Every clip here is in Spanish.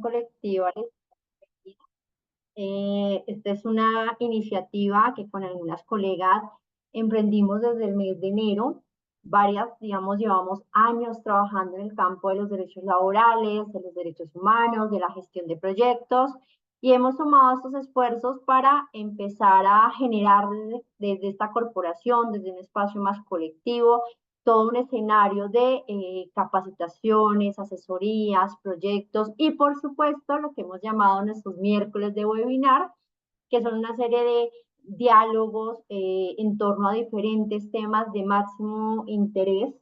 colectiva. Esta es una iniciativa que con algunas colegas emprendimos desde el mes de enero. Varias, digamos, llevamos años trabajando en el campo de los derechos laborales, de los derechos humanos, de la gestión de proyectos, y hemos tomado estos esfuerzos para empezar a generar desde esta corporación, desde un espacio más colectivo, todo un escenario de capacitaciones, asesorías, proyectos y por supuesto lo que hemos llamado nuestros miércoles de webinar, que son una serie de diálogos en torno a diferentes temas de máximo interés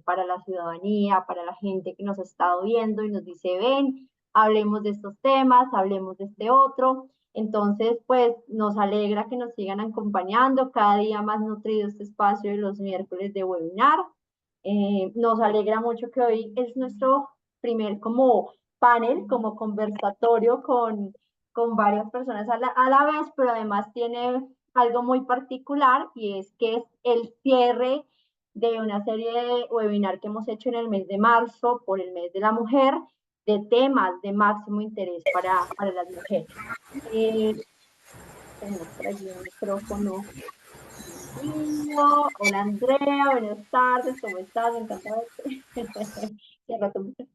para la ciudadanía, para la gente que nos ha estado viendo y nos dice, ven, hablemos de estos temas, hablemos de este otro. Entonces, pues nos alegra que nos sigan acompañando, cada día más nutrido este espacio de los miércoles de webinar. Nos alegra mucho que hoy es nuestro primer como panel, como conversatorio con varias personas a la vez, pero además tiene algo muy particular y es que es el cierre de una serie de webinar que hemos hecho en el mes de marzo por el mes de la mujer, de temas de máximo interés para las mujeres. Tenemos por allí un micrófono. Hola Andrea, buenas tardes, ¿cómo estás? Encantada de verte.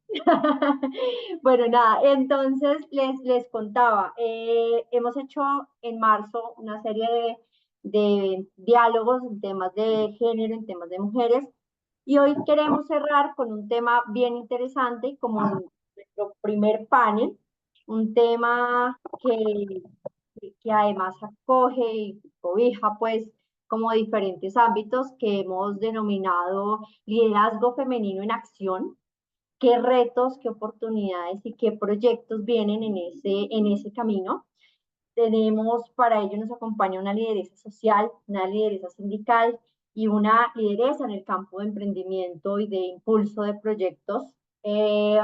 Bueno, nada, entonces les contaba, hemos hecho en marzo una serie de diálogos en temas de género, en temas de mujeres, y hoy queremos cerrar con un tema bien interesante, como nuestro primer panel, un tema que además acoge y cobija pues como diferentes ámbitos que hemos denominado liderazgo femenino en acción, qué retos, qué oportunidades y qué proyectos vienen en ese camino. Tenemos, para ello nos acompaña una lideresa social, una lideresa sindical y una lideresa en el campo de emprendimiento y de impulso de proyectos. Eh,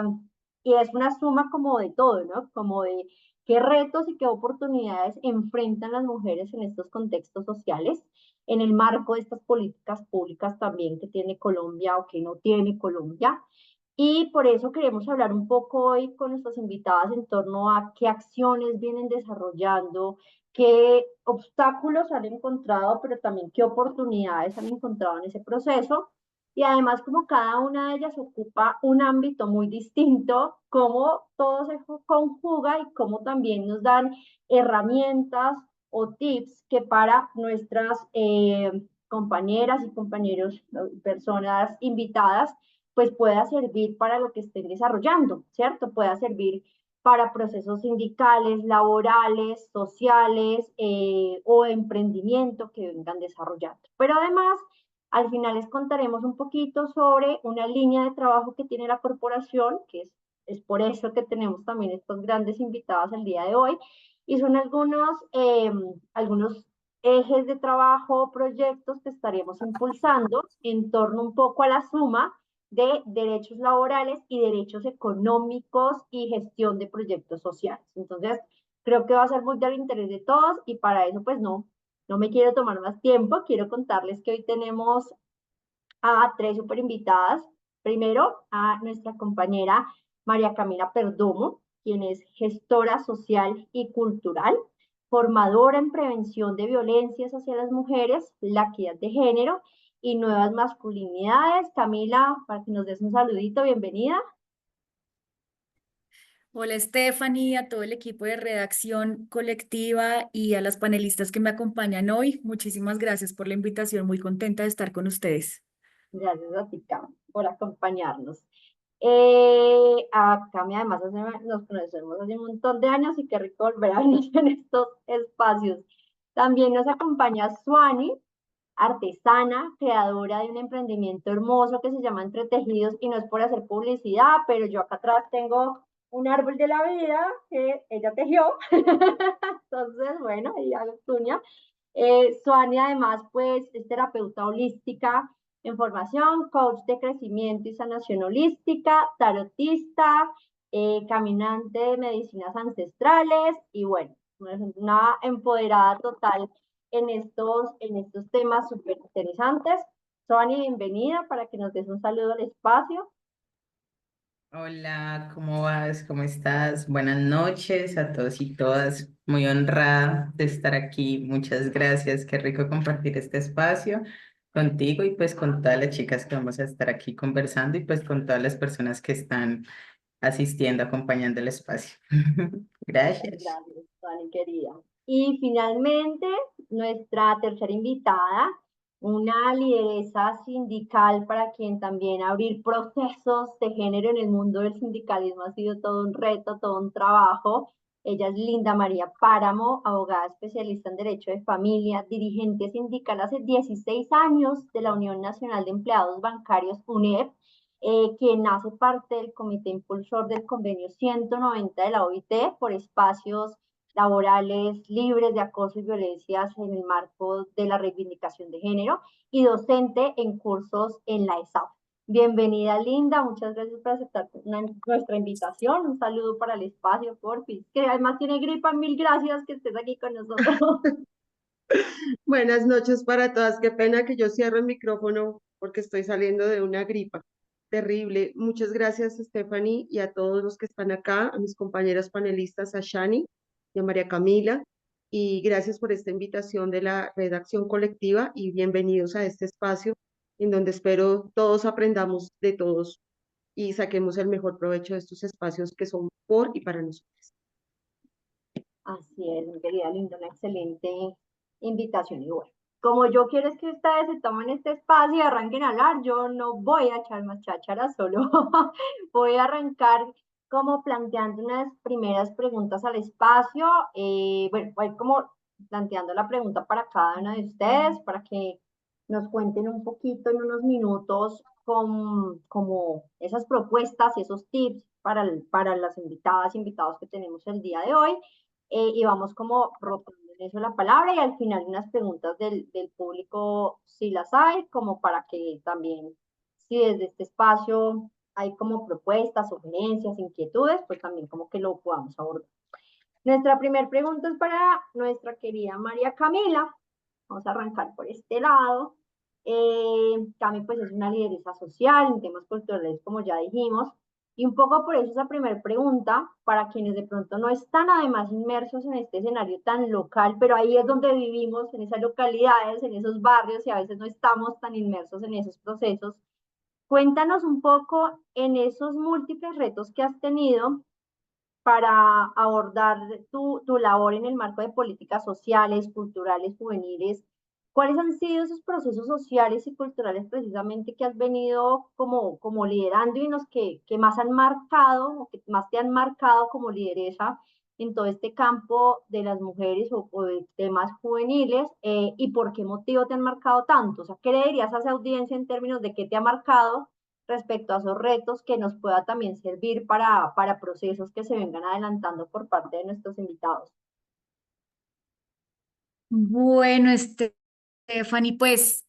y es una suma como de todo, ¿no? Como de qué retos y qué oportunidades enfrentan las mujeres en estos contextos sociales, en el marco de estas políticas públicas también que tiene Colombia o que no tiene Colombia. Y por eso queremos hablar un poco hoy con nuestras invitadas en torno a qué acciones vienen desarrollando, qué obstáculos han encontrado, pero también qué oportunidades han encontrado en ese proceso. Y además, como cada una de ellas ocupa un ámbito muy distinto, cómo todo se conjuga y cómo también nos dan herramientas o tips que para nuestras compañeras y compañeros, personas invitadas, pues pueda servir para lo que estén desarrollando, ¿cierto? Pueda servir para procesos sindicales, laborales, sociales o emprendimiento que vengan desarrollando. Pero además, al final les contaremos un poquito sobre una línea de trabajo que tiene la corporación, que es por eso que tenemos también estos grandes invitados el día de hoy, y son algunos ejes de trabajo, proyectos que estaríamos impulsando en torno un poco a la suma de derechos laborales y derechos económicos y gestión de proyectos sociales. Entonces, creo que va a ser muy del interés de todos y para eso, pues no me quiero tomar más tiempo. Quiero contarles que hoy tenemos a tres super invitadas. Primero, a nuestra compañera María Camila Perdomo, quien es gestora social y cultural, formadora en prevención de violencias hacia las mujeres, la equidad de género y nuevas masculinidades. Camila, para que nos des un saludito, bienvenida. Hola Stephanie, a todo el equipo de redacción colectiva y a las panelistas que me acompañan hoy. Muchísimas gracias por la invitación, muy contenta de estar con ustedes. Gracias a ti, Cami, por acompañarnos. A Cami, además, nos conocemos hace un montón de años y qué rico volver a vernos en estos espacios. También nos acompaña Suani, artesana, creadora de un emprendimiento hermoso que se llama Entretejidos y no es por hacer publicidad, pero yo acá atrás tengo un árbol de la vida que ella tejió. Entonces, bueno, ella lo tuña. Suani además pues es terapeuta holística en formación, coach de crecimiento y sanación holística, tarotista, caminante de medicinas ancestrales y bueno, una empoderada total en estos temas súper interesantes. Suani, bienvenida para que nos des un saludo al espacio. Hola, ¿cómo vas? ¿Cómo estás? Buenas noches a todos y todas. Muy honrada de estar aquí. Muchas gracias. Qué rico compartir este espacio contigo y pues con todas las chicas que vamos a estar aquí conversando y pues con todas las personas que están asistiendo, acompañando el espacio. Muchas Gracias. gracias, Fanny querida. Y finalmente, nuestra tercera invitada, una lideresa sindical para quien también abrir procesos de género en el mundo del sindicalismo ha sido todo un reto, todo un trabajo. Ella es Linda María Páramo, abogada especialista en Derecho de Familia, dirigente sindical hace 16 años de la Unión Nacional de Empleados Bancarios, UNEP, quien hace parte del comité impulsor del convenio 190 de la OIT por espacios laborales libres de acoso y violencias en el marco de la reivindicación de género y docente en cursos en la ESAF. Bienvenida, Linda. Muchas gracias por aceptar nuestra invitación. Un saludo para el espacio, porfis, que además tiene gripa. Mil gracias que estés aquí con nosotros. Buenas noches para todas. Qué pena que yo cierre el micrófono porque estoy saliendo de una gripa terrible. Muchas gracias, Stephanie, y a todos los que están acá, a mis compañeras panelistas, a Shani y a María Camila. Y gracias por esta invitación de la redacción colectiva y bienvenidos a este espacio en donde espero todos aprendamos de todos y saquemos el mejor provecho de estos espacios que son por y para nosotros. Así es, mi querida Linda, una excelente invitación. Y bueno, como yo quiero es que ustedes se tomen este espacio y arranquen a hablar, yo no voy a echar más cháchara solo. Voy a arrancar como planteando unas primeras preguntas al espacio. Bueno, voy como planteando la pregunta para cada una de ustedes, para que nos cuenten un poquito en unos minutos como esas propuestas y esos tips para las invitadas, invitados que tenemos el día de hoy y vamos como rotando en eso la palabra y al final unas preguntas del público si las hay, como para que también, si desde este espacio hay como propuestas, sugerencias, inquietudes, pues también como que lo podamos abordar. Nuestra primera pregunta es para nuestra querida María Camila. Vamos a arrancar por este lado. Cami pues es una lideresa social en temas culturales, como ya dijimos, y un poco por eso esa primera pregunta, para quienes de pronto no están además inmersos en este escenario tan local, pero ahí es donde vivimos, en esas localidades, en esos barrios, y a veces no estamos tan inmersos en esos procesos. Cuéntanos un poco en esos múltiples retos que has tenido para abordar tu labor en el marco de políticas sociales, culturales, juveniles. ¿Cuáles han sido esos procesos sociales y culturales precisamente que has venido como liderando y los que más han marcado o que más te han marcado como lideresa en todo este campo de las mujeres o de temas juveniles y por qué motivo te han marcado tanto? O sea, ¿qué le dirías a esa audiencia en términos de qué te ha marcado respecto a esos retos que nos pueda también servir para procesos que se vengan adelantando por parte de nuestros invitados? Bueno, Stephanie, pues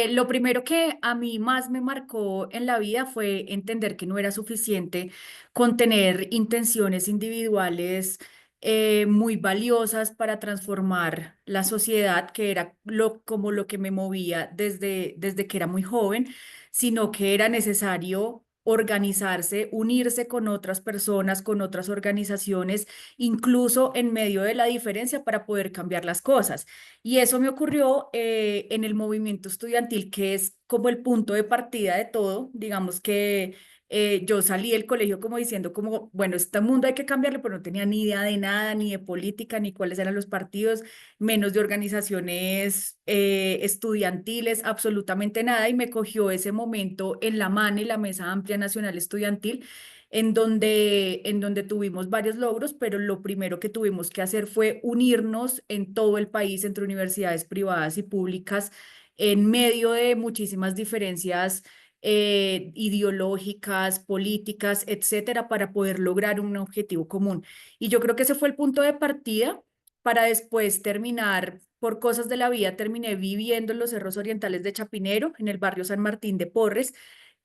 lo primero que a mí más me marcó en la vida fue entender que no era suficiente con tener intenciones individuales muy valiosas para transformar la sociedad, que era como lo que me movía desde que era muy joven, sino que era necesario organizarse, unirse con otras personas, con otras organizaciones, incluso en medio de la diferencia para poder cambiar las cosas. Y eso me ocurrió en el movimiento estudiantil, que es como el punto de partida de todo. Digamos que yo salí del colegio como diciendo como, bueno, este mundo hay que cambiarlo, pero no tenía ni idea de nada, ni de política, ni cuáles eran los partidos, menos de organizaciones estudiantiles, absolutamente nada. Y me cogió ese momento en la MANE, la Mesa Amplia Nacional Estudiantil, en donde tuvimos varios logros, pero lo primero que tuvimos que hacer fue unirnos en todo el país entre universidades privadas y públicas en medio de muchísimas diferencias ideológicas, políticas, etcétera, para poder lograr un objetivo común. Y yo creo que ese fue el punto de partida para después terminar, por cosas de la vida, terminé viviendo en los Cerros Orientales de Chapinero, en el barrio San Martín de Porres,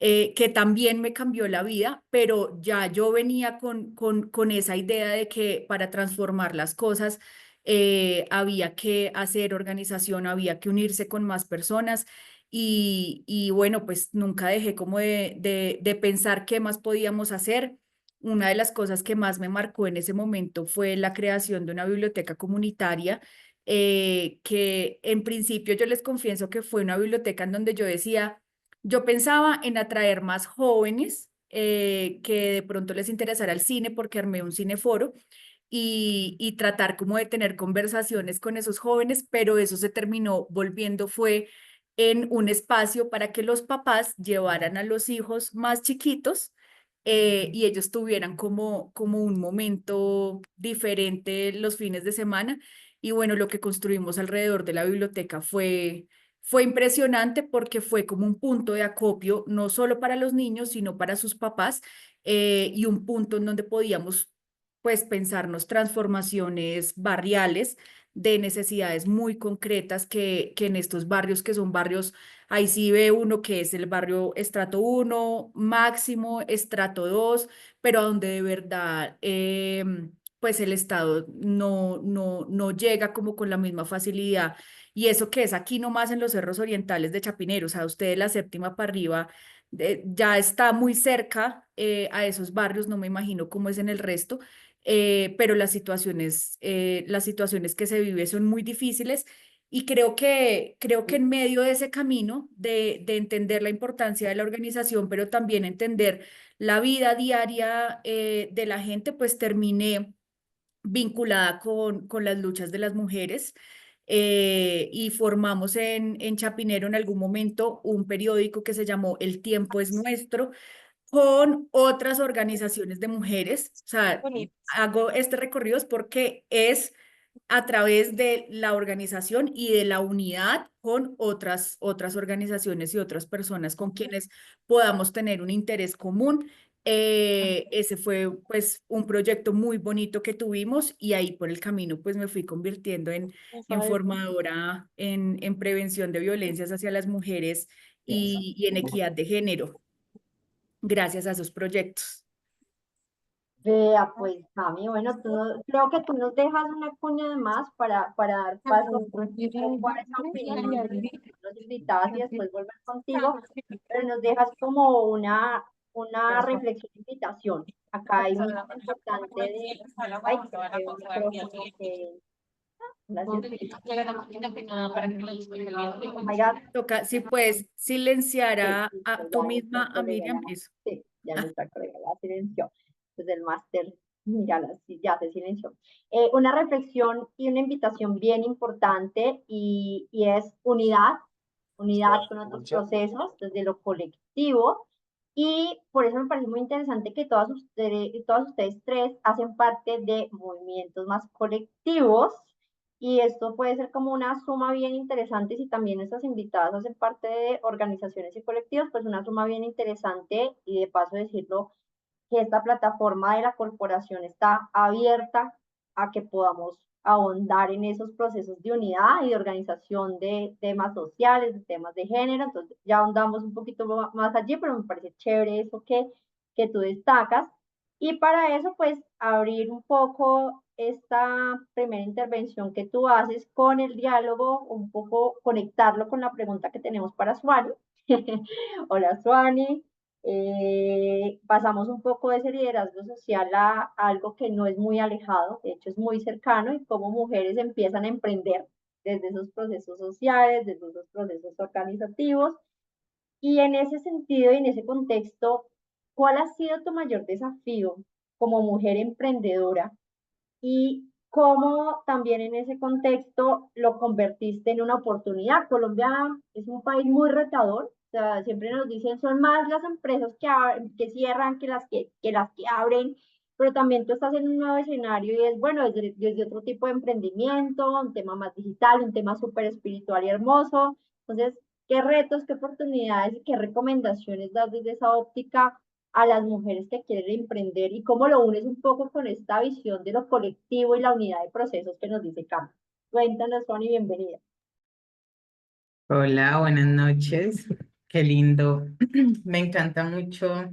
que también me cambió la vida, pero ya yo venía con esa idea de que para transformar las cosas había que hacer organización, había que unirse con más personas. y bueno, pues nunca dejé como de pensar qué más podíamos hacer. Una de las cosas que más me marcó en ese momento fue la creación de una biblioteca comunitaria, que en principio yo les confieso que fue una biblioteca en donde yo decía, yo pensaba en atraer más jóvenes que de pronto les interesara el cine porque armé un cineforo y tratar como de tener conversaciones con esos jóvenes, pero eso se terminó volviendo fue en un espacio para que los papás llevaran a los hijos más chiquitos y ellos tuvieran como un momento diferente los fines de semana. Y bueno, lo que construimos alrededor de la biblioteca fue impresionante porque fue como un punto de acopio, no solo para los niños, sino para sus papás, y un punto en donde podíamos pues pensarnos transformaciones barriales de necesidades muy concretas que en estos barrios que son barrios, ahí sí ve uno que es el barrio estrato 1 máximo, estrato 2 pero a donde de verdad pues el Estado no llega como con la misma facilidad. Y eso que es aquí nomás en los cerros orientales de Chapinero, o sea, usted de la séptima para arriba ya está muy cerca a esos barrios, no me imagino cómo es en el resto, pero las situaciones que se viven son muy difíciles y creo que en medio de ese camino de entender la importancia de la organización, pero también entender la vida diaria de la gente, pues terminé vinculada con las luchas de las mujeres. Y formamos en Chapinero en algún momento un periódico que se llamó El Tiempo es Nuestro, con otras organizaciones de mujeres. O sea, hago este recorrido es porque es a través de la organización y de la unidad con otras organizaciones y otras personas con quienes podamos tener un interés común. Ese fue pues un proyecto muy bonito que tuvimos y ahí por el camino pues me fui convirtiendo en formadora en prevención de violencias hacia las mujeres y en equidad de género gracias a esos proyectos. Vea, pues, Cami, bueno, creo que tú nos dejas una cuña de más para dar paso un poco a esa opinión de los invitados y después volver contigo, pero nos dejas como una reflexión, invitación. Acá hay un importante de, ay, que hay un micrófono que, gracias, oh my God, Toca, si puedes silenciar sí, sí, a tú ya misma, a colega Miriam, eso. sí, ya nuestra colega la silenció. Desde el máster, mírala, sí, ya se silenció. Una reflexión y una invitación bien importante y es unidad con otros procesos desde lo colectivo. Y por eso me parece muy interesante que todas ustedes tres hacen parte de movimientos más colectivos y esto puede ser como una suma bien interesante si también estas invitadas hacen parte de organizaciones y colectivos, pues una suma bien interesante y de paso decirlo que esta plataforma de la corporación está abierta a que podamos ahondar en esos procesos de unidad y de organización de temas sociales, de temas de género. Entonces ya ahondamos un poquito más allí, pero me parece chévere eso que tú destacas. Y para eso, pues, abrir un poco esta primera intervención que tú haces con el diálogo, un poco conectarlo con la pregunta que tenemos para Suani. Hola, Suani. Pasamos un poco de ese liderazgo social a algo que no es muy alejado, de hecho es muy cercano, y cómo mujeres empiezan a emprender desde esos procesos sociales, desde esos procesos organizativos. Y en ese sentido y en ese contexto, ¿cuál ha sido tu mayor desafío como mujer emprendedora? Y cómo también en ese contexto lo convertiste en una oportunidad. Colombia es un país muy retador, o sea, siempre nos dicen son más las empresas que cierran que las que abren, pero también tú estás en un nuevo escenario y es, bueno, desde otro tipo de emprendimiento, un tema más digital, un tema súper espiritual y hermoso. Entonces, ¿qué retos, qué oportunidades y qué recomendaciones das desde esa óptica a las mujeres que quieren emprender y cómo lo unes un poco con esta visión de lo colectivo y la unidad de procesos que nos dice Cam? Cuéntanos, Fanny, bienvenida. Hola, buenas noches. Qué lindo. Me encanta mucho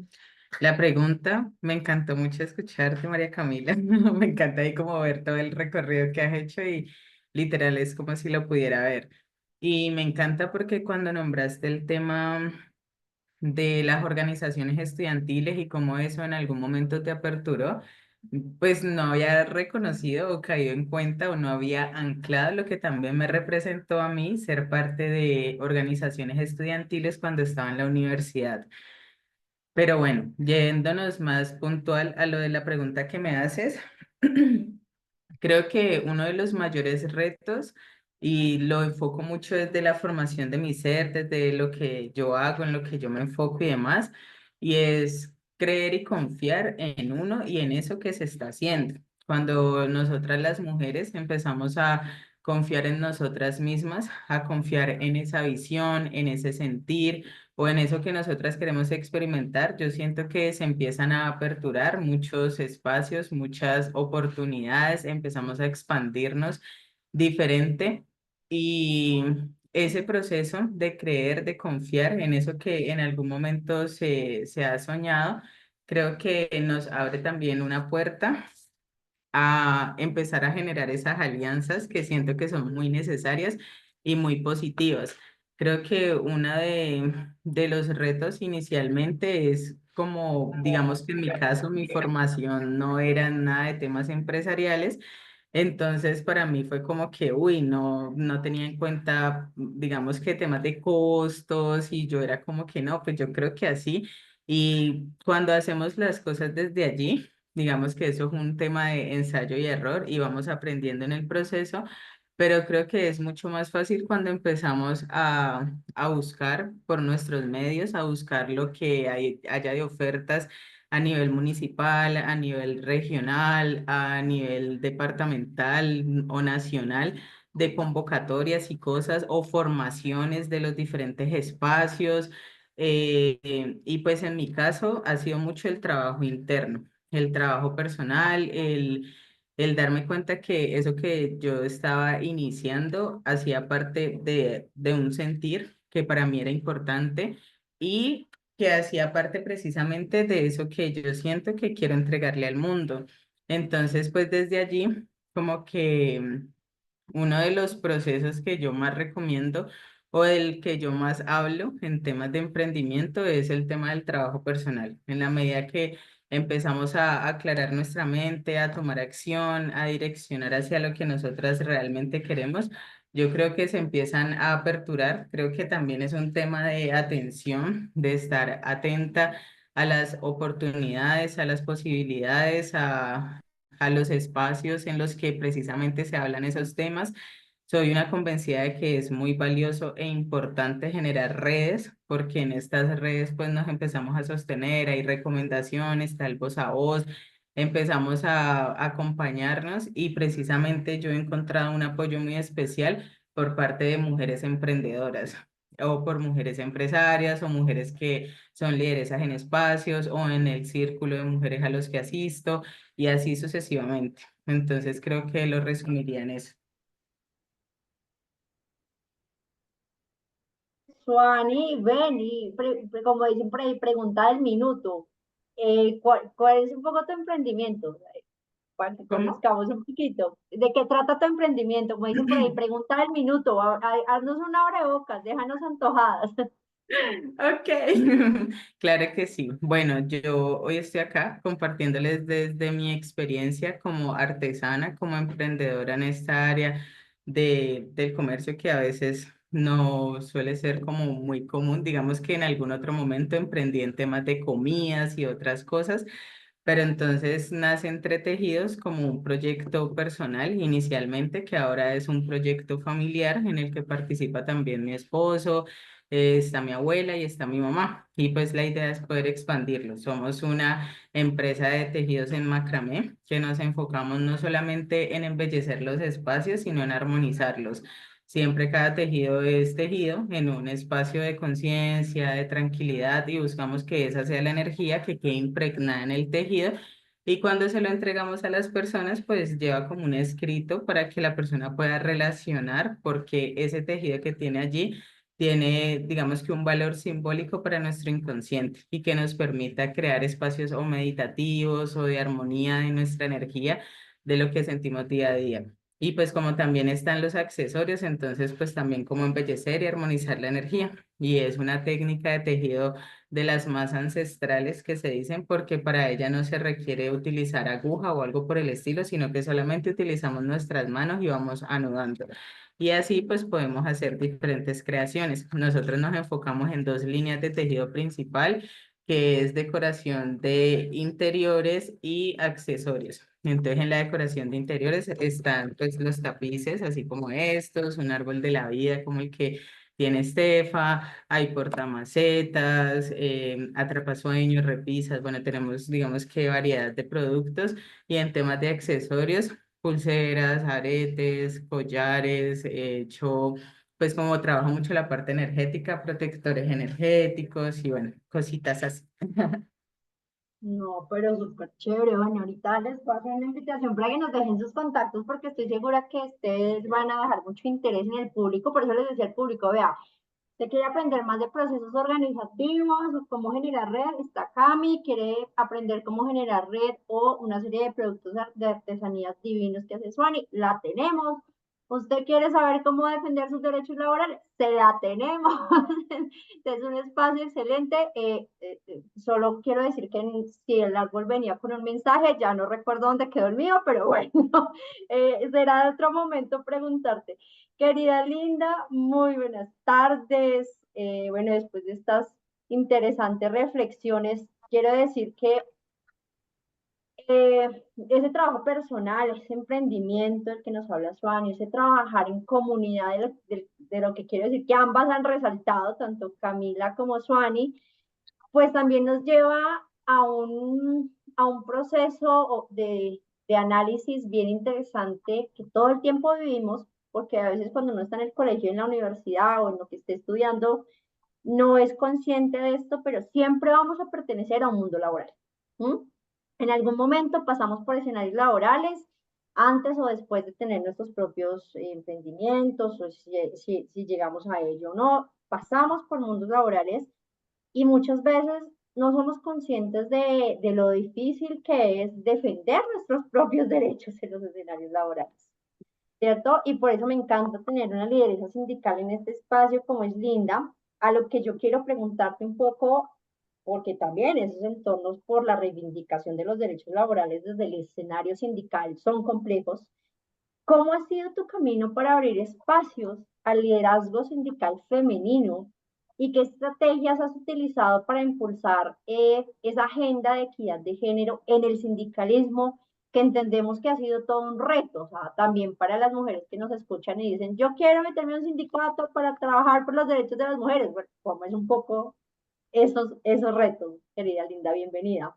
la pregunta. Me encantó mucho escucharte, María Camila. Me encanta ahí como ver todo el recorrido que has hecho y literal es como si lo pudiera ver. Y me encanta porque cuando nombraste el tema de las organizaciones estudiantiles y cómo eso en algún momento te aperturó, pues no había reconocido o caído en cuenta o no había anclado lo que también me representó a mí ser parte de organizaciones estudiantiles cuando estaba en la universidad. Pero bueno, yéndonos más puntual a lo de la pregunta que me haces, creo que uno de los mayores retos, y lo enfoco mucho desde la formación de mi ser, desde lo que yo hago, en lo que yo me enfoco y demás, y es creer y confiar en uno y en eso que se está haciendo. Cuando nosotras las mujeres empezamos a confiar en nosotras mismas, a confiar en esa visión, en ese sentir o en eso que nosotras queremos experimentar, yo siento que se empiezan a aperturar muchos espacios, muchas oportunidades, empezamos a expandirnos diferente y ese proceso de creer, de confiar en eso que en algún momento se ha soñado, creo que nos abre también una puerta a empezar a generar esas alianzas que siento que son muy necesarias y muy positivas. Creo que una de los retos inicialmente es como, digamos que en mi caso, mi formación no era nada de temas empresariales. Entonces, para mí fue como que, uy, no tenía en cuenta, digamos que temas de costos y yo era como que no, pues yo creo que así. Y cuando hacemos las cosas desde allí, digamos que eso es un tema de ensayo y error y vamos aprendiendo en el proceso, pero creo que es mucho más fácil cuando empezamos a buscar por nuestros medios, a buscar lo que haya de ofertas a nivel municipal, a nivel regional, a nivel departamental o nacional, de convocatorias y cosas o formaciones de los diferentes espacios. Y pues en mi caso ha sido mucho el trabajo interno, el trabajo personal, el darme cuenta que eso que yo estaba iniciando hacía parte de un sentir que para mí era importante y que hacía parte precisamente de eso que yo siento que quiero entregarle al mundo. Entonces, pues desde allí, como que uno de los procesos que yo más recomiendo o del que yo más hablo en temas de emprendimiento es el tema del trabajo personal. En la medida que empezamos a aclarar nuestra mente, a tomar acción, a direccionar hacia lo que nosotras realmente queremos, yo creo que se empiezan a aperturar. Creo que también es un tema de atención, de estar atenta a las oportunidades, a las posibilidades, a los espacios en los que precisamente se hablan esos temas. Soy una convencida de que es muy valioso e importante generar redes, porque en estas redes pues nos empezamos a sostener, hay recomendaciones, tal voz a voz, empezamos a acompañarnos y precisamente yo he encontrado un apoyo muy especial por parte de mujeres emprendedoras o por mujeres empresarias o mujeres que son lideresas en espacios o en el círculo de mujeres a los que asisto y así sucesivamente. Entonces creo que lo resumiría en eso. Suani, ven y como dicen por ahí, pregunta del minuto. ¿Cuál es un poco tu emprendimiento? Para que ¿Cómo? conozcamos un poquito. ¿De qué trata tu emprendimiento? Como dicen por ahí, pregunta del minuto. Haznos una abrebocas, déjanos antojadas. Ok, claro que sí. Bueno, yo hoy estoy acá compartiéndoles desde mi experiencia como artesana, como emprendedora en esta área del comercio que a veces no suele ser como muy común. Digamos que en algún otro momento emprendí en temas de comidas y otras cosas, pero entonces nace Entre Tejidos como un proyecto personal inicialmente, que ahora es un proyecto familiar en el que participa también mi esposo, está mi abuela y está mi mamá. Y pues la idea es poder expandirlo. Somos una empresa de tejidos en macramé que nos enfocamos no solamente en embellecer los espacios, sino en armonizarlos. Siempre cada tejido es tejido en un espacio de conciencia, de tranquilidad y buscamos que esa sea la energía que quede impregnada en el tejido. Y cuando se lo entregamos a las personas, pues lleva como un escrito para que la persona pueda relacionar porque ese tejido que tiene allí tiene, digamos que un valor simbólico para nuestro inconsciente y que nos permita crear espacios o meditativos o de armonía de nuestra energía, de lo que sentimos día a día. Y pues como también están los accesorios, entonces pues también como embellecer y armonizar la energía. Y es una técnica de tejido de las más ancestrales que se dicen porque para ella no se requiere utilizar aguja o algo por el estilo, sino que solamente utilizamos nuestras manos y vamos anudando. Y así pues podemos hacer diferentes creaciones. Nosotros nos enfocamos en dos líneas de tejido principal, que es decoración de interiores y accesorios. Entonces, en la decoración de interiores están pues los tapices, así como estos, un árbol de la vida como el que tiene Estefa, hay portamacetas, atrapasueños, repisas, bueno, tenemos digamos que variedad de productos y en temas de accesorios, pulseras, aretes, collares, pues como trabajo mucho la parte energética, protectores energéticos y bueno, cositas así. No, pero súper chévere. Bueno, ahorita les voy a hacer una invitación para que nos dejen sus contactos porque estoy segura que ustedes van a dejar mucho interés en el público. Por eso les decía al público, vea, usted quiere aprender más de procesos organizativos, cómo generar red, está Cami, quiere aprender cómo generar red o una serie de productos de artesanías divinos que hace Suani, la tenemos. Usted quiere saber cómo defender sus derechos laborales, se la tenemos. Es un espacio excelente. Solo quiero decir que si el árbol venía con un mensaje, ya no recuerdo dónde quedó el mío, pero bueno, será de otro momento preguntarte. Querida Linda, muy buenas tardes. Bueno, después de estas interesantes reflexiones, quiero decir que ese trabajo personal, ese emprendimiento del que nos habla Suani, ese trabajar en comunidad, de lo que quiero decir que ambas han resaltado, tanto Camila como Suani, pues también nos lleva a un proceso de análisis bien interesante que todo el tiempo vivimos, porque a veces cuando uno está en el colegio, en la universidad o en lo que esté estudiando, no es consciente de esto, pero siempre vamos a pertenecer a un mundo laboral. ¿Mm? En algún momento pasamos por escenarios laborales, antes o después de tener nuestros propios emprendimientos, o si llegamos a ello o no, pasamos por mundos laborales y muchas veces no somos conscientes de lo difícil que es defender nuestros propios derechos en los escenarios laborales, ¿cierto? Y por eso me encanta tener una lideresa sindical en este espacio como es Linda, a lo que yo quiero preguntarte un poco, porque también esos entornos por la reivindicación de los derechos laborales desde el escenario sindical son complejos. ¿Cómo ha sido tu camino para abrir espacios al liderazgo sindical femenino y qué estrategias has utilizado para impulsar esa agenda de equidad de género en el sindicalismo, que entendemos que ha sido todo un reto, o sea, también para las mujeres que nos escuchan y dicen, yo quiero meterme en un sindicato para trabajar por los derechos de las mujeres? Bueno, ¿cómo es un poco esos retos, querida Linda? Bienvenida.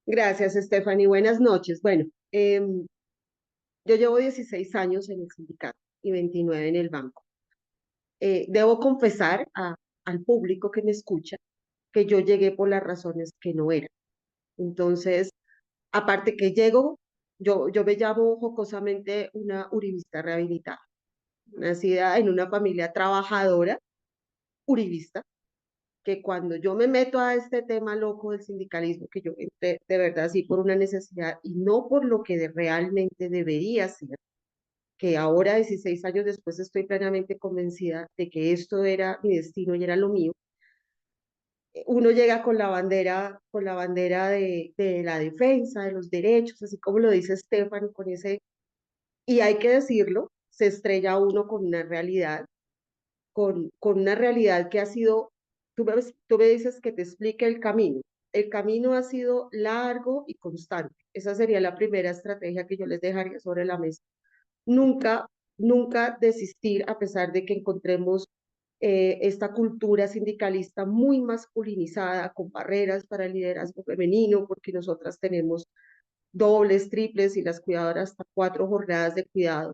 Gracias, Stephanie. Buenas noches. Bueno, yo llevo 16 años en el sindicato y 29 en el banco. Debo confesar al público que me escucha que yo llegué por las razones que no eran. Entonces, aparte que llego, yo me llamo jocosamente una uribista rehabilitada, nacida en una familia trabajadora, uribista, que cuando yo me meto a este tema loco del sindicalismo, que yo entré de verdad sí por una necesidad y no por lo que realmente debería ser, que ahora 16 años después estoy plenamente convencida de que esto era mi destino y era lo mío. Uno llega con la bandera de la defensa, de los derechos, así como lo dice Estefan, con ese, y hay que decirlo, se estrella uno con una realidad que ha sido, tú me dices que te explique el camino ha sido largo y constante, esa sería la primera estrategia que yo les dejaría sobre la mesa. Nunca, nunca desistir a pesar de que encontremos esta cultura sindicalista muy masculinizada, con barreras para el liderazgo femenino, porque nosotras tenemos dobles, triples y las cuidadoras hasta 4 jornadas de cuidado.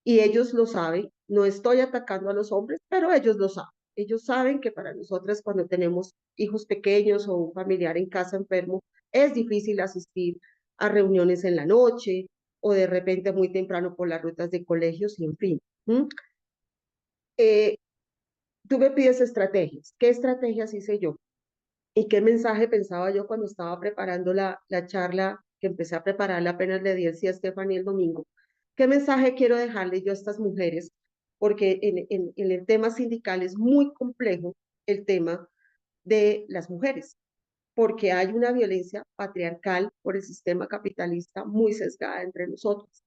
Y ellos lo saben, no estoy atacando a los hombres, pero ellos lo saben. Ellos saben que para nosotras cuando tenemos hijos pequeños o un familiar en casa enfermo, es difícil asistir a reuniones en la noche o de repente muy temprano por las rutas de colegios y en fin. Eh, Tú me pides estrategias. ¿Qué estrategias hice yo? ¿Y qué mensaje pensaba yo cuando estaba preparando la charla, que empecé a prepararla apenas le di a Stephanie el domingo? ¿Qué mensaje quiero dejarle yo a estas mujeres? Porque en el tema sindical es muy complejo el tema de las mujeres, porque hay una violencia patriarcal por el sistema capitalista muy sesgada entre nosotros.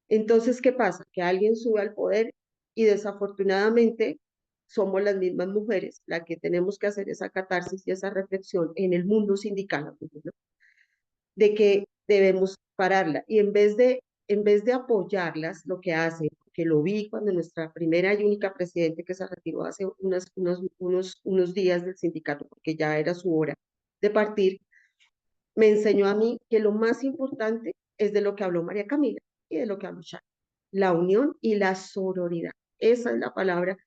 Entonces, ¿qué pasa? Que alguien sube al poder y desafortunadamente somos las mismas mujeres las que tenemos que hacer esa catarsis y esa reflexión en el mundo sindical, ¿no? De que debemos pararla. Y en vez de apoyarlas, lo que hacen, que lo vi cuando nuestra primera y única presidente que se retiró hace unos días del sindicato, porque ya era su hora de partir, me enseñó a mí que lo más importante es de lo que habló María Camila y de lo que habló Shana, la unión y la sororidad. Esa es la palabra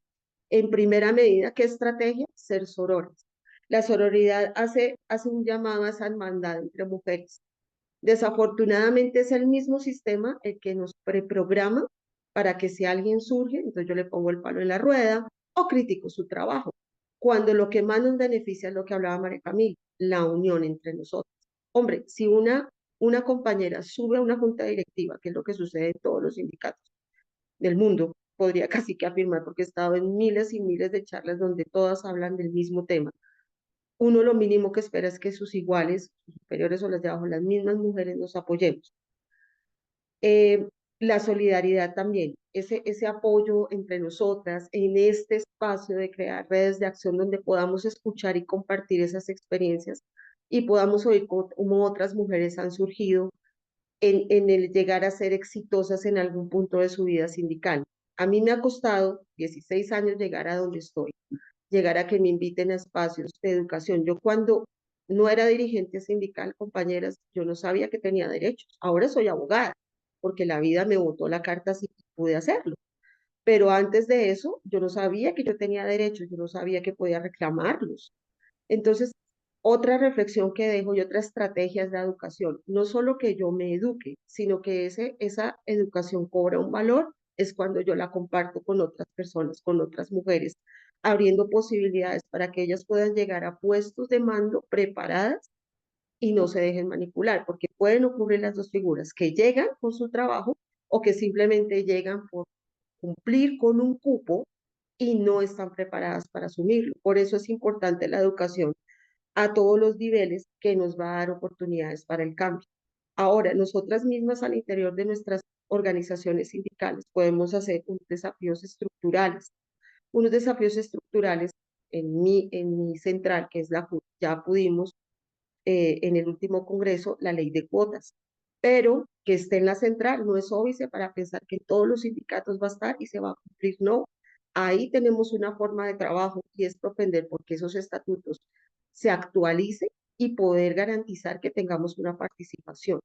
en primera medida. ¿Qué estrategia? Ser sororas. La sororidad hace un llamado a esa hermandad entre mujeres. Desafortunadamente es el mismo sistema el que nos preprograma para que si alguien surge, entonces yo le pongo el palo en la rueda o critico su trabajo, cuando lo que más nos beneficia es lo que hablaba María Camila, la unión entre nosotros. Hombre, si una compañera sube a una junta directiva, que es lo que sucede en todos los sindicatos del mundo, podría casi que afirmar, porque he estado en miles y miles de charlas donde todas hablan del mismo tema, uno lo mínimo que espera es que sus iguales, sus superiores o las de abajo, las mismas mujeres nos apoyemos. La solidaridad también, ese apoyo entre nosotras en este espacio de crear redes de acción donde podamos escuchar y compartir esas experiencias y podamos oír cómo otras mujeres han surgido en el llegar a ser exitosas en algún punto de su vida sindical. A mí me ha costado 16 años llegar a donde estoy, llegar a que me inviten a espacios de educación. Yo cuando no era dirigente sindical, compañeras, yo no sabía que tenía derechos. Ahora soy abogada, porque la vida me botó la carta así y pude hacerlo. Pero antes de eso, yo no sabía que yo tenía derechos, yo no sabía que podía reclamarlos. Entonces, otra reflexión que dejo y otra estrategia es la educación. No solo que yo me eduque, sino que esa educación cobra un valor, es cuando yo la comparto con otras personas, con otras mujeres, abriendo posibilidades para que ellas puedan llegar a puestos de mando preparadas y no se dejen manipular, porque pueden ocurrir las dos figuras, que llegan con su trabajo o que simplemente llegan por cumplir con un cupo y no están preparadas para asumirlo. Por eso es importante la educación a todos los niveles que nos va a dar oportunidades para el cambio. Ahora, nosotras mismas al interior de nuestras organizaciones sindicales podemos hacer unos desafíos estructurales en mi central, que es la CUT. Ya pudimos en el último congreso la ley de cuotas, pero que esté en la central no es óbice para pensar que en todos los sindicatos va a estar y se va a cumplir, no. Ahí tenemos una forma de trabajo y es propender porque esos estatutos se actualicen y poder garantizar que tengamos una participación.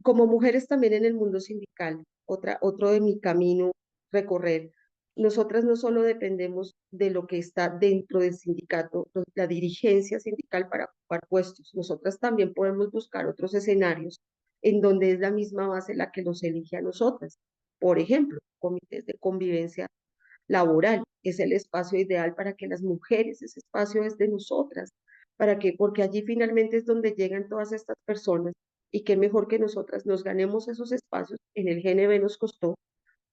Como mujeres también en el mundo sindical, otro de mi camino recorrer, nosotras no solo dependemos de lo que está dentro del sindicato, la dirigencia sindical para ocupar puestos, nosotras también podemos buscar otros escenarios en donde es la misma base la que nos elige a nosotras. Por ejemplo, comités de convivencia laboral es el espacio ideal para que las mujeres, ese espacio es de nosotras, porque allí finalmente es donde llegan todas estas personas y qué mejor que nosotras nos ganemos esos espacios. En el GNB nos costó,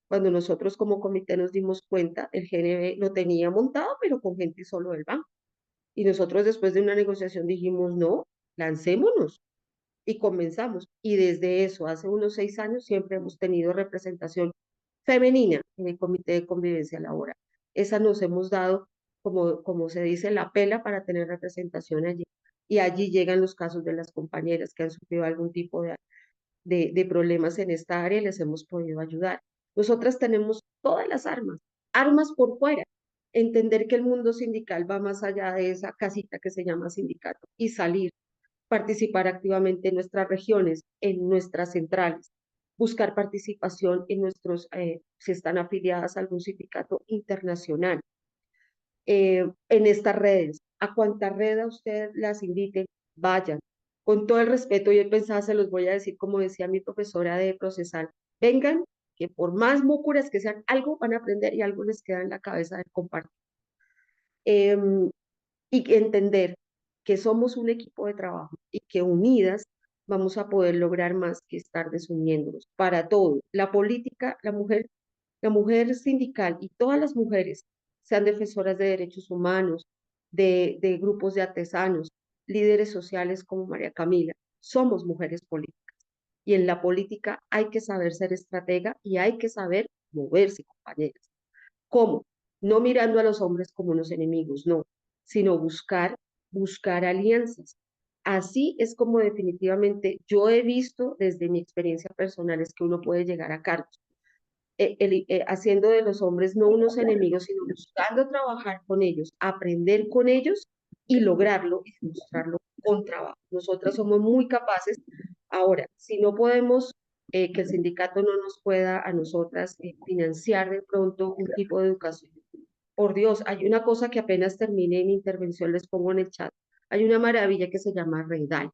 cuando nosotros como comité nos dimos cuenta, el GNB lo tenía montado, pero con gente solo del banco. Y nosotros después de una negociación dijimos, no, lancémonos y comenzamos. Y desde eso, hace unos 6 años, siempre hemos tenido representación femenina en el Comité de Convivencia Laboral. Esa nos hemos dado, como se dice, la pela para tener representación allí. Y allí llegan los casos de las compañeras que han sufrido algún tipo de problemas en esta área y les hemos podido ayudar. Nosotras tenemos todas las armas por fuera. Entender que el mundo sindical va más allá de esa casita que se llama sindicato y salir, participar activamente en nuestras regiones, en nuestras centrales, buscar participación en si están afiliadas a algún sindicato internacional, en estas redes. A cuanta red a ustedes las inviten, vayan. Con todo el respeto, yo pensaba, se los voy a decir, como decía mi profesora de procesal, vengan, que por más mócuras que sean, algo van a aprender y algo les queda en la cabeza de compartir. Y entender que somos un equipo de trabajo y que unidas vamos a poder lograr más que estar desuniéndonos para todo. La política, la mujer sindical y todas las mujeres, sean defensoras de derechos humanos, de grupos de artesanos, líderes sociales como María Camila, somos mujeres políticas. Y en la política hay que saber ser estratega y hay que saber moverse, compañeras. ¿Cómo? No mirando a los hombres como unos enemigos, no, sino buscar alianzas. Así es como definitivamente yo he visto desde mi experiencia personal es que uno puede llegar a cargos, haciendo de los hombres no unos enemigos, sino buscando trabajar con ellos, aprender con ellos y lograrlo y demostrarlo con trabajo. Nosotras somos muy capaces. Ahora, si no podemos, que el sindicato no nos pueda a nosotras financiar de pronto un tipo de educación. Por Dios, hay una cosa que apenas termine mi intervención, les pongo en el chat. Hay una maravilla que se llama Redal.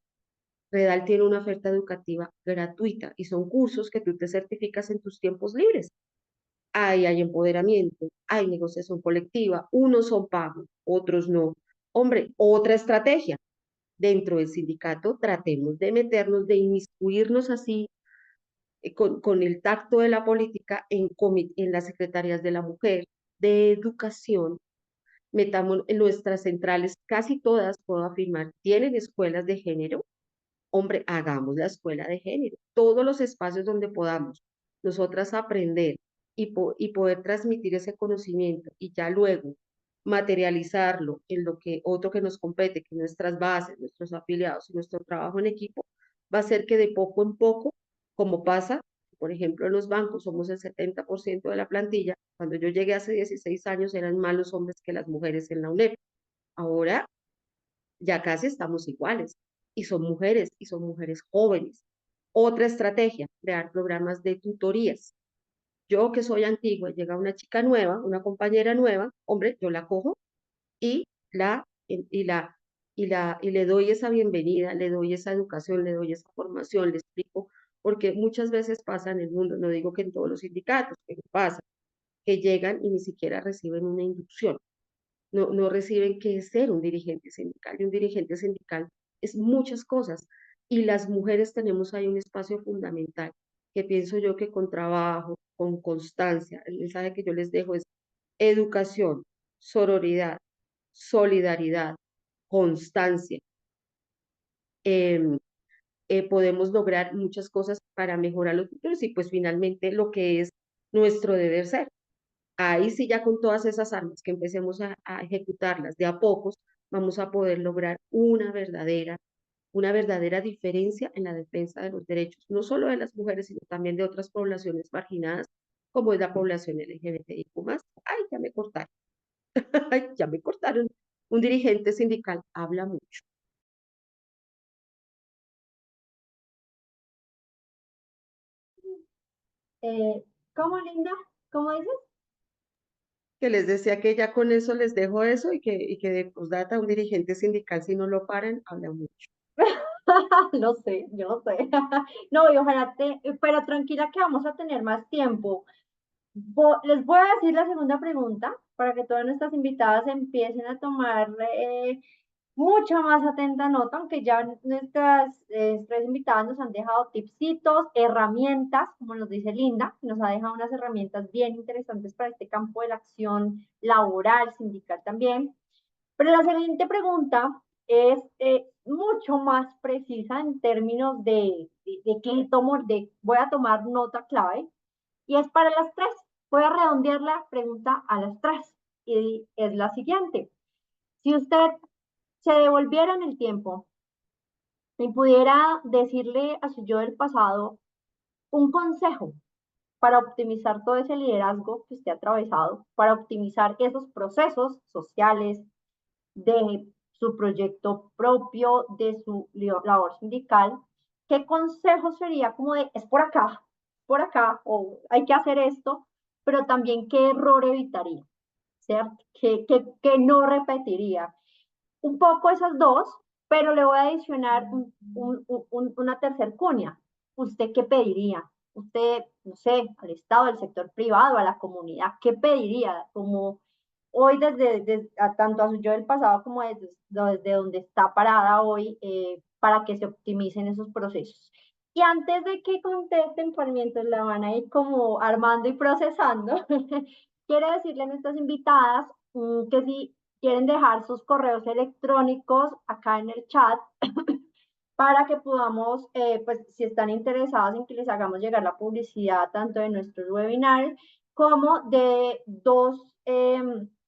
Redal tiene una oferta educativa gratuita y son cursos que tú te certificas en tus tiempos libres. Ahí hay empoderamiento, hay negociación colectiva, unos son pagos, otros no. Hombre, otra estrategia. Dentro del sindicato tratemos de meternos, de inmiscuirnos así con el tacto de la política en las secretarías de la mujer, de educación, metamos en nuestras centrales, casi todas, puedo afirmar, tienen escuelas de género. Hombre, hagamos la escuela de género, todos los espacios donde podamos nosotras aprender y poder transmitir ese conocimiento y ya luego materializarlo en lo que otro que nos compete, que nuestras bases, nuestros afiliados y nuestro trabajo en equipo, va a ser que de poco en poco, como pasa, por ejemplo, en los bancos somos el 70% de la plantilla. Cuando yo llegué hace 16 años eran más los hombres que las mujeres en la UNEP. Ahora ya casi estamos iguales y son mujeres jóvenes. Otra estrategia, crear programas de tutorías. Yo que soy antigua, llega una chica nueva, una compañera nueva, hombre, yo la cojo y y le doy esa bienvenida, le doy esa educación, le doy esa formación, le explico, porque muchas veces pasa en el mundo, no digo que en todos los sindicatos, pero pasa, que llegan y ni siquiera reciben una inducción, no reciben qué es ser un dirigente sindical. Y un dirigente sindical es muchas cosas. Y las mujeres tenemos ahí un espacio fundamental que pienso yo que con trabajo, con constancia, el mensaje que yo les dejo es educación, sororidad, solidaridad, constancia. Eh, Podemos lograr muchas cosas para mejorar los futuros y pues finalmente lo que es nuestro deber ser. Ahí sí, ya con todas esas armas que empecemos a ejecutarlas de a pocos, vamos a poder lograr una verdadera diferencia en la defensa de los derechos, no solo de las mujeres, sino también de otras poblaciones marginadas, como es la población LGBTIQ+. Ay, ya me cortaron. Ay, ya me cortaron. Un dirigente sindical habla mucho. ¿Cómo, Linda? ¿Cómo dices? Que les decía que ya con eso les dejo eso y que de postdata un dirigente sindical, si no lo paran, habla mucho. Lo sé, yo lo sé. No, y ojalá pero tranquila que vamos a tener más tiempo. Les voy a decir la segunda pregunta para que todas nuestras invitadas empiecen a tomar mucha más atenta nota, aunque ya nuestras tres invitadas nos han dejado tipsitos, herramientas, como nos dice Linda, nos ha dejado unas herramientas bien interesantes para este campo de la acción laboral, sindical también. Pero la siguiente pregunta es mucho más precisa en términos de qué tomo, voy a tomar nota clave, y es para las tres. Voy a redondear la pregunta a las tres, y es la siguiente. Si usted se devolviera en el tiempo y pudiera decirle a su yo del pasado un consejo para optimizar todo ese liderazgo que usted ha atravesado, para optimizar esos procesos sociales, de su proyecto propio, de su labor sindical, ¿qué consejo sería como de, es por acá, o hay que hacer esto, pero también qué error evitaría, ¿cierto? Que no repetiría? Un poco esas dos, pero le voy a adicionar una tercer cuña. ¿Usted qué pediría? Usted, no sé, al Estado, al sector privado, a la comunidad, ¿qué pediría? Como hoy tanto a su yo del pasado como desde donde está parada hoy, para que se optimicen esos procesos. Y antes de que contesten, por mientras la van a ir como armando y procesando, quiero decirle a nuestras invitadas que si quieren dejar sus correos electrónicos acá en el chat para que podamos, pues si están interesados en que les hagamos llegar la publicidad tanto de nuestros webinars como de dos,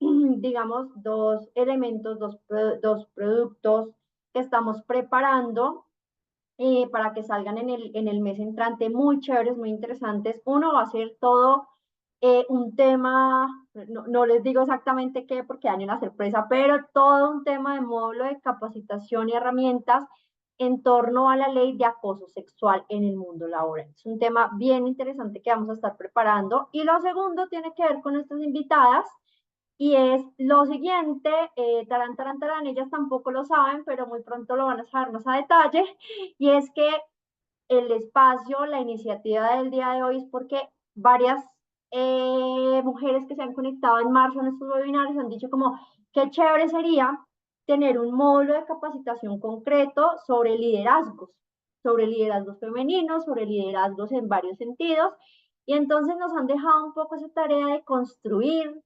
digamos, dos elementos, dos productos que estamos preparando para que salgan en el mes entrante, muy chéveres, muy interesantes. Uno va a ser todo un tema, no les digo exactamente qué porque hay una sorpresa, pero todo un tema de módulo de capacitación y herramientas en torno a la ley de acoso sexual en el mundo laboral. Es un tema bien interesante que vamos a estar preparando. Y lo segundo tiene que ver con nuestras invitadas y es lo siguiente, tarán, ellas tampoco lo saben, pero muy pronto lo van a saber más a detalle, y es que el espacio, la iniciativa del día de hoy es porque varias mujeres que se han conectado en marzo en estos webinars han dicho como qué chévere sería tener un módulo de capacitación concreto sobre liderazgos femeninos, sobre liderazgos en varios sentidos. Y entonces nos han dejado un poco esa tarea de construir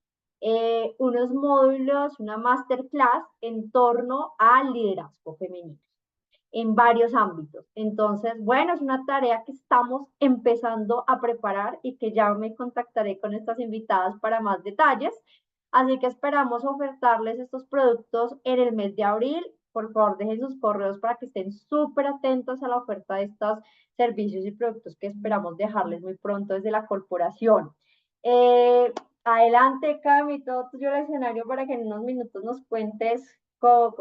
unos módulos, una masterclass en torno al liderazgo femenino en varios ámbitos. Entonces, bueno, es una tarea que estamos empezando a preparar y que ya me contactaré con estas invitadas para más detalles. Así que esperamos ofertarles estos productos en el mes de abril. Por favor, dejen sus correos para que estén súper atentos a la oferta de estos servicios y productos que esperamos dejarles muy pronto desde la corporación. Adelante, Cami, todo tuyo el escenario para que en unos minutos nos cuentes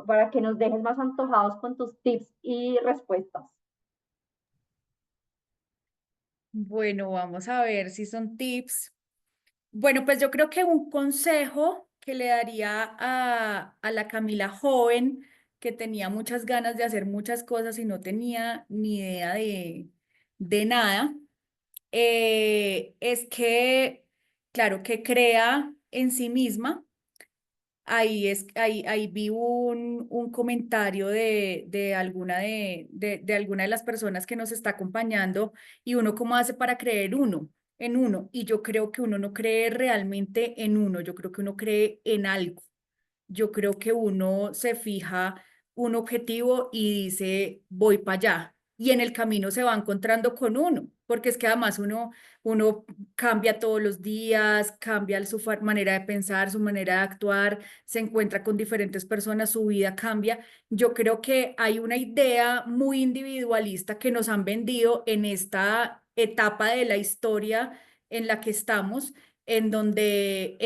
para que nos dejes más antojados con tus tips y respuestas. Bueno, vamos a ver si son tips. Bueno, pues yo creo que un consejo que le daría a la Camila joven, que tenía muchas ganas de hacer muchas cosas y no tenía ni idea de nada, es que, claro, que crea en sí misma. Ahí vi un comentario de alguna de alguna de las personas que nos está acompañando y uno cómo hace para creer en uno. Y yo creo que uno no cree realmente en uno, yo creo que uno cree en algo. Yo creo que uno se fija un objetivo y dice, voy para allá. Y en el camino se va encontrando con uno, porque es que además uno cambia todos los días, cambia su manera de pensar, su manera de actuar, se encuentra con diferentes personas, su vida cambia. Yo creo que hay una idea muy individualista que nos han vendido en esta etapa de la historia en la que estamos, en donde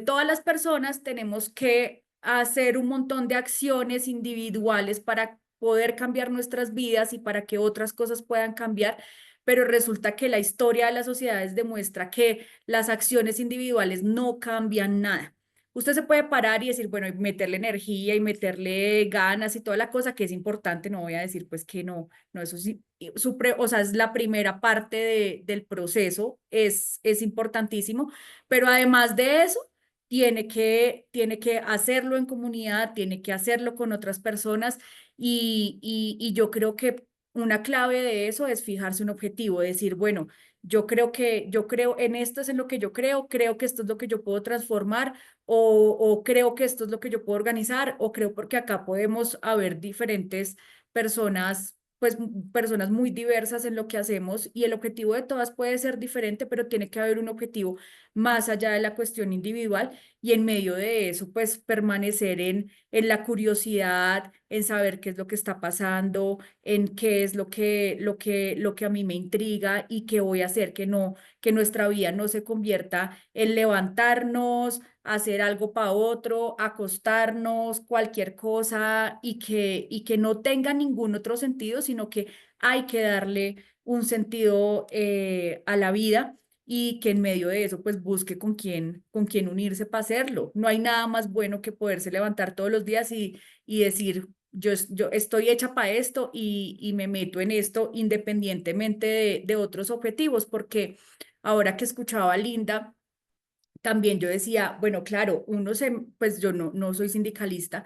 todas las personas tenemos que hacer un montón de acciones individuales para poder cambiar nuestras vidas y para que otras cosas puedan cambiar, pero resulta que la historia de las sociedades demuestra que las acciones individuales no cambian nada. Usted se puede parar y decir, bueno, y meterle energía y meterle ganas y toda la cosa que es importante, no voy a decir pues que no, no, eso sí, o sea, es la primera parte del proceso, es importantísimo, pero además de eso, tiene que hacerlo en comunidad, tiene que hacerlo con otras personas y yo creo que una clave de eso es fijarse un objetivo, decir, bueno, yo creo en esto es en lo que yo creo que esto es lo que yo puedo transformar o creo que esto es lo que yo puedo organizar o creo porque acá podemos haber diferentes personas pues personas muy diversas en lo que hacemos y el objetivo de todas puede ser diferente, pero tiene que haber un objetivo más allá de la cuestión individual y en medio de eso, pues permanecer en la curiosidad, en saber qué es lo que está pasando, en qué es lo que a mí me intriga y qué voy a hacer, que nuestra vida no se convierta en levantarnos, hacer algo para otro, acostarnos, cualquier cosa y que no tenga ningún otro sentido, sino que hay que darle un sentido a la vida y que en medio de eso pues busque con quién unirse para hacerlo. No hay nada más bueno que poderse levantar todos los días y decir, yo estoy hecha para esto y me meto en esto independientemente de otros objetivos, porque ahora que escuchaba a Linda, también yo decía, bueno, claro, pues yo no soy sindicalista,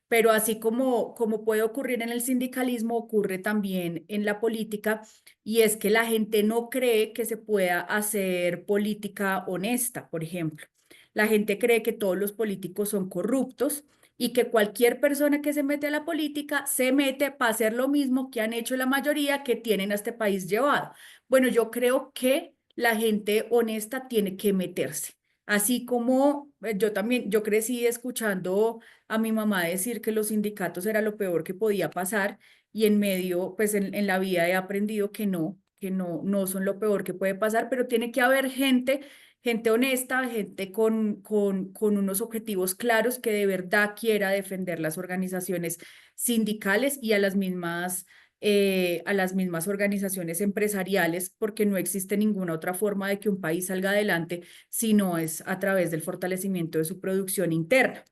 pero así como puede ocurrir en el sindicalismo, ocurre también en la política, y es que la gente no cree que se pueda hacer política honesta, por ejemplo. La gente cree que todos los políticos son corruptos y que cualquier persona que se mete a la política se mete para hacer lo mismo que han hecho la mayoría que tienen a este país llevado. Bueno, yo creo que la gente honesta tiene que meterse. Así como yo también, yo crecí escuchando a mi mamá decir que los sindicatos era lo peor que podía pasar, y en medio, pues en la vida he aprendido que no son lo peor que puede pasar, pero tiene que haber gente honesta, gente con unos objetivos claros que de verdad quiera defender las organizaciones sindicales y a las mismas organizaciones empresariales, porque no existe ninguna otra forma de que un país salga adelante si no es a través del fortalecimiento de su producción interna.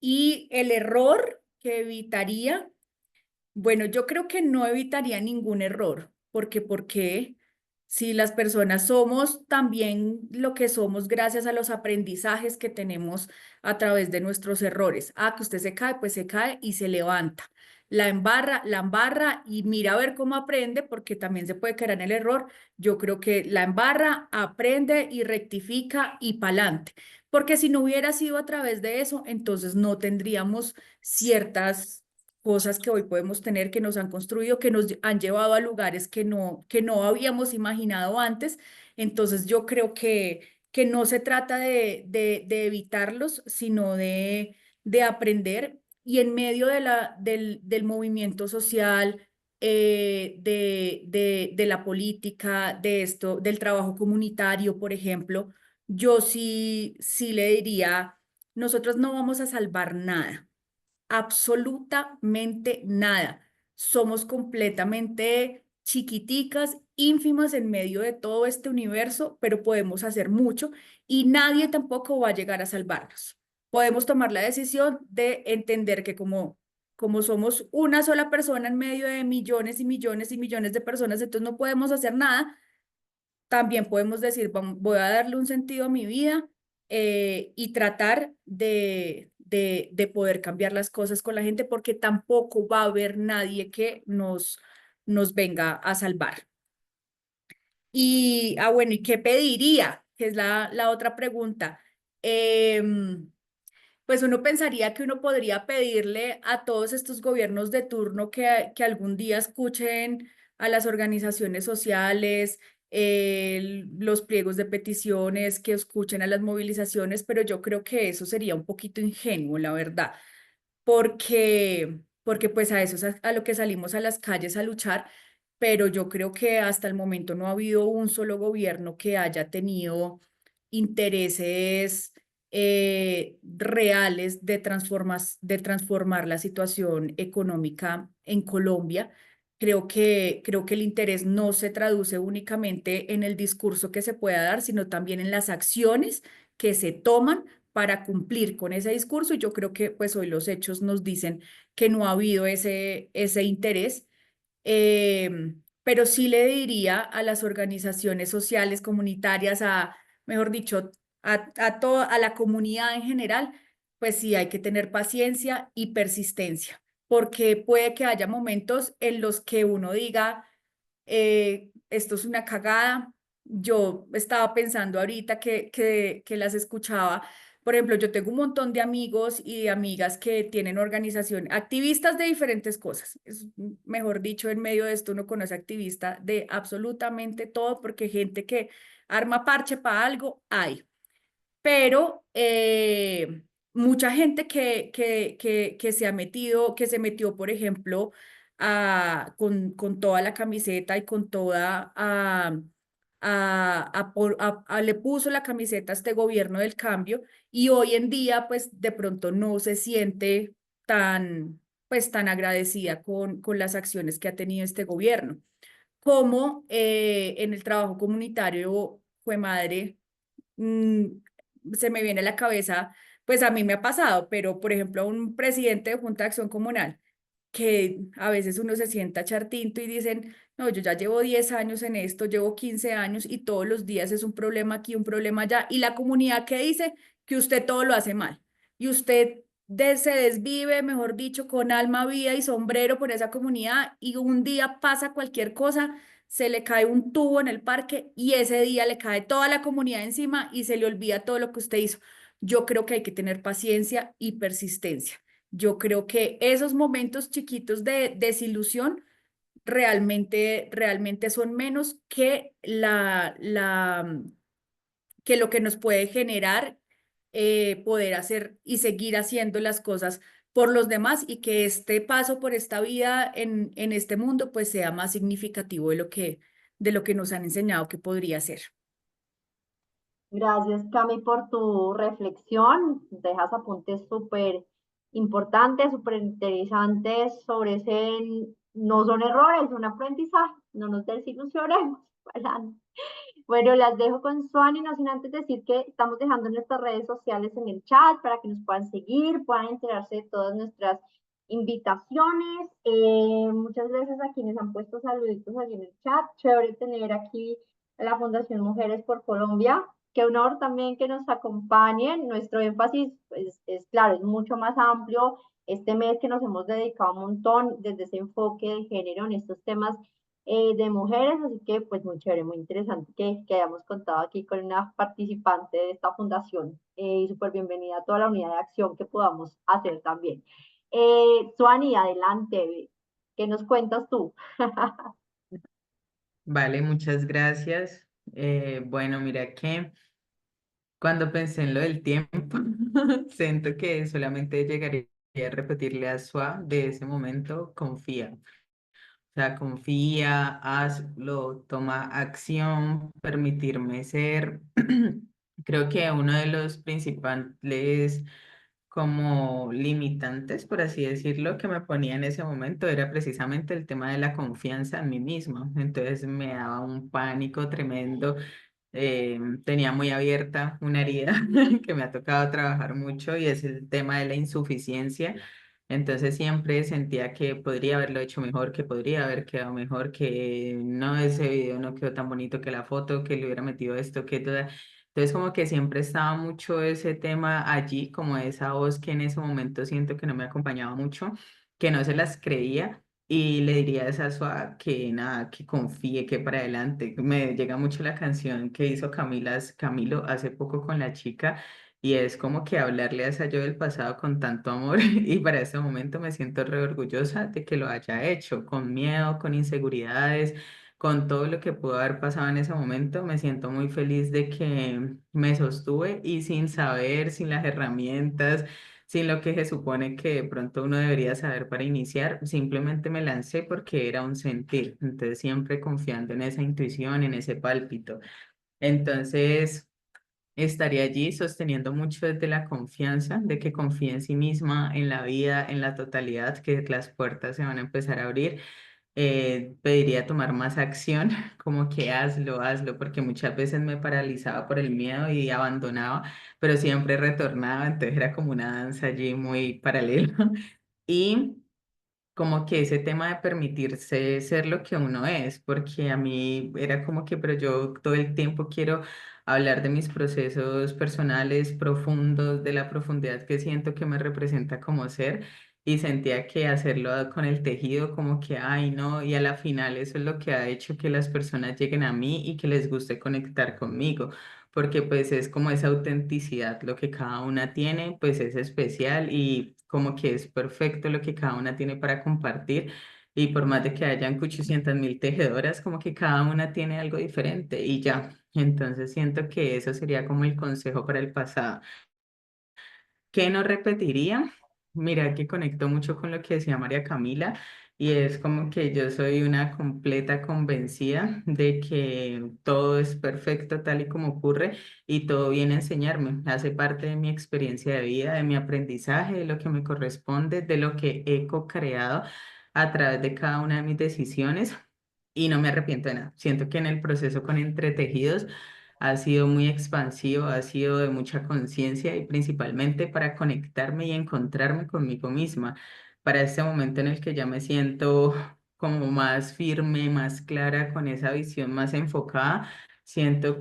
Y el error que evitaría, bueno, yo creo que no evitaría ningún error, porque ¿por qué? Si las personas somos también lo que somos gracias a los aprendizajes que tenemos a través de nuestros errores. Ah, que usted se cae, pues se cae y se levanta. La embarra y mira a ver cómo aprende, porque también se puede caer en el error. Yo creo que la embarra, aprende y rectifica y pa'lante. Porque si no hubiera sido a través de eso, entonces no tendríamos ciertas cosas que hoy podemos tener, que nos han construido, que nos han llevado a lugares que no habíamos imaginado antes. Entonces yo creo que no se trata de evitarlos, sino de aprender, y en medio del movimiento social, de la política, de esto, del trabajo comunitario, por ejemplo, yo sí le diría, nosotros no vamos a salvar nada, absolutamente nada. Somos completamente chiquiticas, ínfimas en medio de todo este universo, pero podemos hacer mucho y nadie tampoco va a llegar a salvarnos. Podemos tomar la decisión de entender que como somos una sola persona en medio de millones y millones y millones de personas, entonces no podemos hacer nada. También podemos decir, voy a darle un sentido a mi vida, y tratar de poder cambiar las cosas con la gente, porque tampoco va a haber nadie que nos venga a salvar. Y, bueno, ¿y qué pediría? Que es la otra pregunta. Pues uno pensaría que uno podría pedirle a todos estos gobiernos de turno que algún día escuchen a las organizaciones sociales, los pliegos de peticiones, que escuchen a las movilizaciones, pero yo creo que eso sería un poquito ingenuo, la verdad, porque pues a eso es a lo que salimos a las calles a luchar, pero yo creo que hasta el momento no ha habido un solo gobierno que haya tenido intereses reales de transformar la situación económica en Colombia. Creo que el interés no se traduce únicamente en el discurso que se pueda dar, sino también en las acciones que se toman para cumplir con ese discurso. Y yo creo que pues hoy los hechos nos dicen que no ha habido ese interés. Pero sí le diría a las organizaciones sociales, comunitarias, mejor dicho, a la comunidad en general, pues sí hay que tener paciencia y persistencia, porque puede que haya momentos en los que uno diga, esto es una cagada. Yo estaba pensando ahorita que las escuchaba. Por ejemplo, yo tengo un montón de amigos y de amigas que tienen organización, activistas de diferentes cosas. Mejor dicho, en medio de esto uno conoce activistas de absolutamente todo, porque gente que arma parche para algo hay. Pero mucha gente que se metió, por ejemplo, con toda la camiseta y con toda, le puso la camiseta a este gobierno del cambio, y hoy en día, pues de pronto no se siente tan agradecida con las acciones que ha tenido este gobierno. Como en el trabajo comunitario, fue madre. mm, Se me viene a la cabeza, pues a mí me ha pasado, pero por ejemplo, un presidente de Junta de Acción Comunal, que a veces uno se sienta a echar tinto y dicen, no, yo ya llevo 10 años en esto, llevo 15 años y todos los días es un problema aquí, un problema allá, y la comunidad que dice que usted todo lo hace mal. y usted se desvive, mejor dicho, con alma, vida y sombrero por esa comunidad y un día pasa cualquier cosa, se le cae un tubo en el parque y ese día le cae toda la comunidad encima y se le olvida todo lo que usted hizo. Yo creo que hay que tener paciencia y persistencia. Yo creo que esos momentos chiquitos de desilusión realmente son menos que que lo que nos puede generar poder hacer y seguir haciendo las cosas por los demás y que este paso por esta vida en este mundo pues sea más significativo de lo que nos han enseñado que podría ser. Gracias, Cami, por tu reflexión. Dejas apuntes súper importantes, súper interesantes sobre ese, no son errores, son aprendizaje, no nos desilusionemos. Adelante. Bueno, las dejo con Suani, no sin antes decir que estamos dejando nuestras redes sociales en el chat para que nos puedan seguir, puedan enterarse de todas nuestras invitaciones. Muchas gracias a quienes han puesto saluditos allí en el chat. Chévere tener aquí a la Fundación Mujeres por Colombia. Qué honor también que nos acompañen. Nuestro énfasis es claro, es mucho más amplio. Este mes que nos hemos dedicado un montón desde ese enfoque de género en estos temas de mujeres, así que pues muy chévere, muy interesante que hayamos contado aquí con una participante de esta fundación y súper bienvenida a toda la unidad de acción que podamos hacer también. Suani, adelante, ¿qué nos cuentas tú? Vale, muchas gracias. Bueno, mira que cuando pensé en lo del tiempo, siento que solamente llegaría a repetirle a Sua de ese momento, confía. O sea, confía, hazlo, toma acción, permitirme ser. Creo que uno de los principales como limitantes, por así decirlo, que me ponía en ese momento era precisamente el tema de la confianza en mí misma. Entonces me daba un pánico tremendo, tenía muy abierta una herida que me ha tocado trabajar mucho y es el tema de la insuficiencia. Entonces siempre sentía que podría haberlo hecho mejor, que podría haber quedado mejor, que no, ese video no quedó tan bonito que la foto, que le hubiera metido esto, que toda. Entonces como que siempre estaba mucho ese tema allí, como esa voz que en ese momento siento que no me acompañaba mucho, que no se las creía. Y le diría a esa Suá que nada, que confíe, que para adelante. Me llega mucho la canción que hizo Camilo hace poco con la chica y es como que hablarle a esa yo del pasado con tanto amor y para ese momento me siento re orgullosa de que lo haya hecho, con miedo, con inseguridades, con todo lo que pudo haber pasado en ese momento. Me siento muy feliz de que me sostuve y sin saber, sin las herramientas sin lo que se supone que de pronto uno debería saber para iniciar, simplemente me lancé porque era un sentir, entonces siempre confiando en esa intuición, en ese pálpito. Entonces, estaría allí sosteniendo mucho desde la confianza, de que confíe en sí misma, en la vida, en la totalidad, que las puertas se van a empezar a abrir. Pediría tomar más acción, como que hazlo, hazlo, porque muchas veces me paralizaba por el miedo y abandonaba, pero siempre retornaba, entonces era como una danza allí muy paralela. Y como que ese tema de permitirse ser lo que uno es, porque a mí era como que, pero yo todo el tiempo quiero hablar de mis procesos personales profundos, de la profundidad que siento que me representa como ser, y sentía que hacerlo con el tejido como que, ay, no, y a la final eso es lo que ha hecho que las personas lleguen a mí y que les guste conectar conmigo. Porque pues es como esa autenticidad, lo que cada una tiene, pues es especial y como que es perfecto lo que cada una tiene para compartir. Y por más de que hayan 800.000 tejedoras, como que cada una tiene algo diferente y ya. Entonces siento que eso sería como el consejo para el pasado. ¿Qué no repetiría? Mira que conecto mucho con lo que decía María Camila y es como que yo soy una completa convencida de que todo es perfecto tal y como ocurre y todo viene a enseñarme, hace parte de mi experiencia de vida, de mi aprendizaje, de lo que me corresponde, de lo que he co-creado a través de cada una de mis decisiones y no me arrepiento de nada. Siento que en el proceso con Entretejidos ha sido muy expansivo, ha sido de mucha conciencia y principalmente para conectarme y encontrarme conmigo misma, para este momento en el que ya me siento como más firme, más clara, con esa visión más enfocada. Siento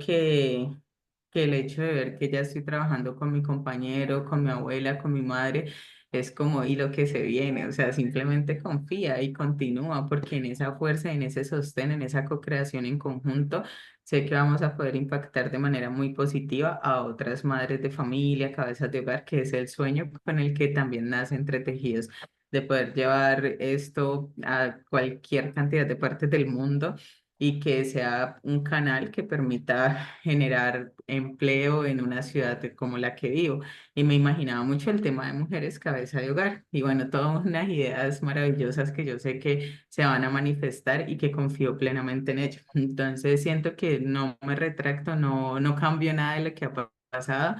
que el hecho de ver que ya estoy trabajando con mi compañero, con mi abuela, con mi madre, es como, y lo que se viene, o sea, simplemente confía y continúa, porque en esa fuerza, en ese sostén, en esa co-creación en conjunto, sé que vamos a poder impactar de manera muy positiva a otras madres de familia, cabezas de hogar, que es el sueño con el que también nace Entre Tejidos, de poder llevar esto a cualquier cantidad de partes del mundo y que sea un canal que permita generar empleo en una ciudad como la que vivo. Y me imaginaba mucho el tema de mujeres cabeza de hogar. Y bueno, todas unas ideas maravillosas que yo sé que se van a manifestar y que confío plenamente en ello. Entonces siento que no me retracto, no cambio nada de lo que ha pasado.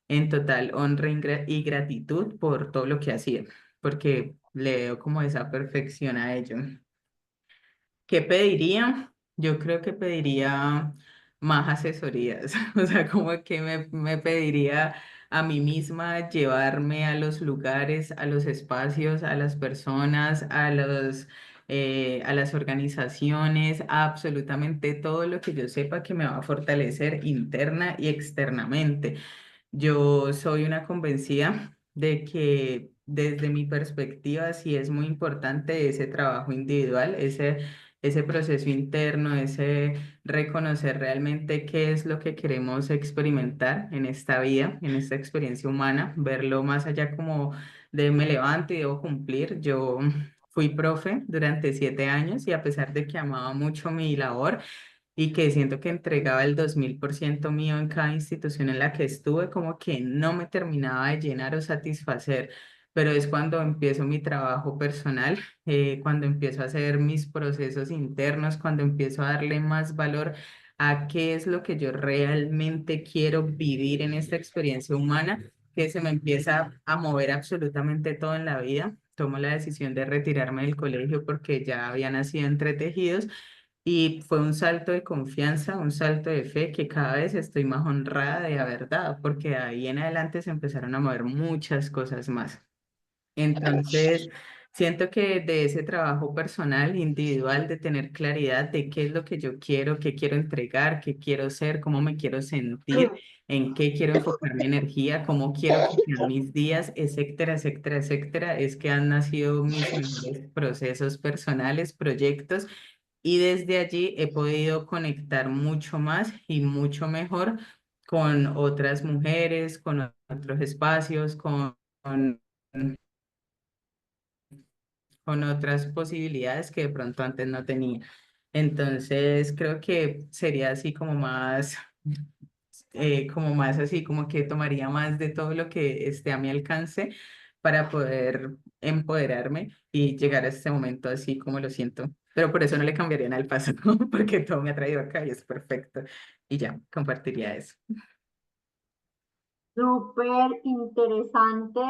En total honra y gratitud por todo lo que hacía, porque le veo como esa perfección a ello. ¿Qué pediría? Yo creo que pediría más asesorías, o sea, como que me pediría a mí misma llevarme a los lugares, a los espacios, a las personas, a las organizaciones, a absolutamente todo lo que yo sepa que me va a fortalecer interna y externamente. Yo soy una convencida de que desde mi perspectiva sí es muy importante ese trabajo individual, ese proceso interno, ese reconocer realmente qué es lo que queremos experimentar en esta vida, en esta experiencia humana, verlo más allá como de me levanto y debo cumplir. Yo fui profe durante 7 años y a pesar de que amaba mucho mi labor, y que siento que entregaba el 2000% mío en cada institución en la que estuve, como que no me terminaba de llenar o satisfacer. Pero es cuando empiezo mi trabajo personal, cuando empiezo a hacer mis procesos internos, cuando empiezo a darle más valor a qué es lo que yo realmente quiero vivir en esta experiencia humana, que se me empieza a mover absolutamente todo en la vida. Tomo la decisión de retirarme del colegio porque ya había nacido Entre Tejidos y fue un salto de confianza, un salto de fe que cada vez estoy más honrada de haber dado, porque de ahí en adelante se empezaron a mover muchas cosas más. Entonces, siento que de ese trabajo personal, individual, de tener claridad de qué es lo que yo quiero, qué quiero entregar, qué quiero ser, cómo me quiero sentir, en qué quiero enfocar mi energía, cómo quiero que sean mis días, etcétera, etcétera, etcétera, es que han nacido mis mejores procesos personales, proyectos, y desde allí he podido conectar mucho más y mucho mejor con otras mujeres, con otros espacios, con otras posibilidades que de pronto antes no tenía. Entonces, creo que sería así como más así, como que tomaría más de todo lo que esté a mi alcance para poder empoderarme y llegar a este momento así como lo siento. Pero por eso no le cambiaría nada al pasado, porque todo me ha traído acá y es perfecto. Y ya, compartiría eso. Súper interesante,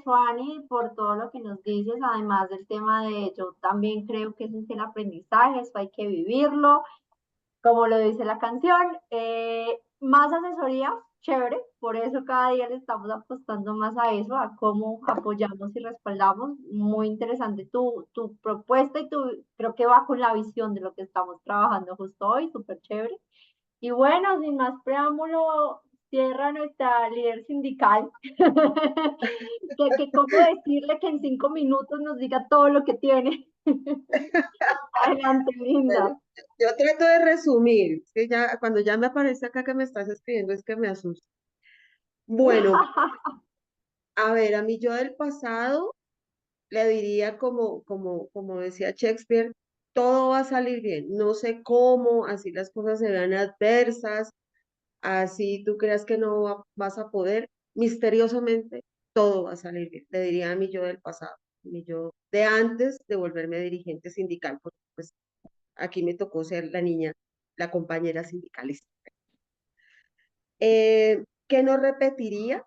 Suani, por todo lo que nos dices, además del tema de yo también creo que ese es el aprendizaje, eso hay que vivirlo, como lo dice la canción. Más asesoría, chévere, por eso cada día le estamos apostando más a eso, a cómo apoyamos y respaldamos. Muy interesante tu propuesta y creo que va con la visión de lo que estamos trabajando justo hoy, súper chévere. Y bueno, sin más preámbulo, cierra nuestra líder sindical. ¿Cómo decirle que en 5 minutos nos diga todo lo que tiene? Adelante, Bueno, linda. yo trato de resumir, es que ya cuando ya me aparece acá que me estás escribiendo es que me asusta. Bueno, a ver, a mí yo del pasado le diría como decía Shakespeare, todo va a salir bien. No sé cómo, así las cosas se vean adversas, así tú creas que no vas a poder, misteriosamente todo va a salir bien. Le diría a mi yo del pasado, mi yo de antes de volverme dirigente sindical, porque pues aquí me tocó ser la niña, la compañera sindicalista. ¿Qué no repetiría?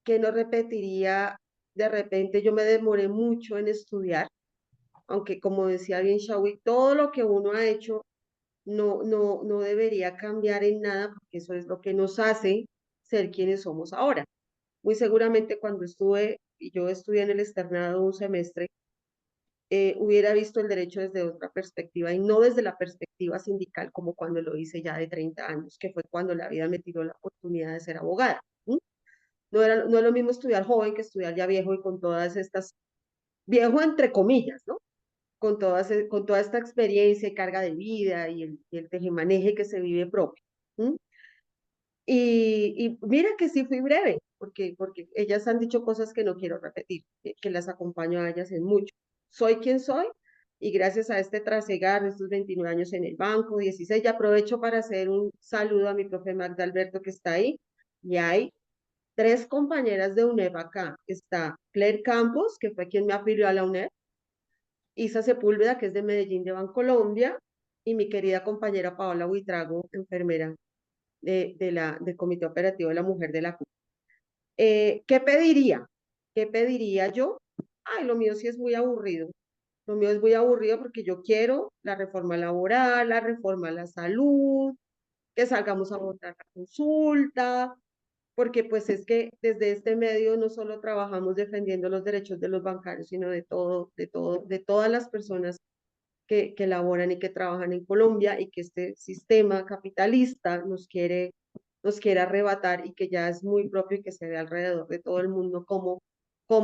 ¿Qué no repetiría? De repente yo me demoré mucho en estudiar, aunque como decía bien Shawi, todo lo que uno ha hecho no debería cambiar en nada, porque eso es lo que nos hace ser quienes somos ahora. Muy seguramente cuando yo estudié en el externado un semestre, hubiera visto el derecho desde otra perspectiva y no desde la perspectiva sindical como cuando lo hice ya de 30 años, que fue cuando la vida me tiró la oportunidad de ser abogada. No es lo mismo estudiar joven que estudiar ya viejo y con todas estas, viejo entre comillas, ¿no? Con toda esta experiencia y carga de vida y el tejemaneje que se vive propio. ¿Mm? Y mira que sí fui breve, porque ellas han dicho cosas que no quiero repetir, que las acompaño a ellas en mucho. Soy quien soy y gracias a este trasegar de estos 29 años en el banco, 16, y aprovecho para hacer un saludo a mi profe Magda Alberto que está ahí, y hay 3 compañeras de UNED acá. Está Claire Campos, que fue quien me afilió a la UNED, Isa Sepúlveda, que es de Medellín, de Bancolombia, y mi querida compañera Paola Buitrago, enfermera del Comité Operativo de la Mujer de la CUT. ¿Qué pediría? ¿Qué pediría yo? Ay, lo mío sí es muy aburrido. Lo mío es muy aburrido porque yo quiero la reforma laboral, la reforma a la salud, que salgamos a votar la consulta, porque pues es que desde este medio no solo trabajamos defendiendo los derechos de los bancarios, sino de todas las personas que laboran y que trabajan en Colombia y que este sistema capitalista nos quiere arrebatar y que ya es muy propio y que se ve alrededor de todo el mundo como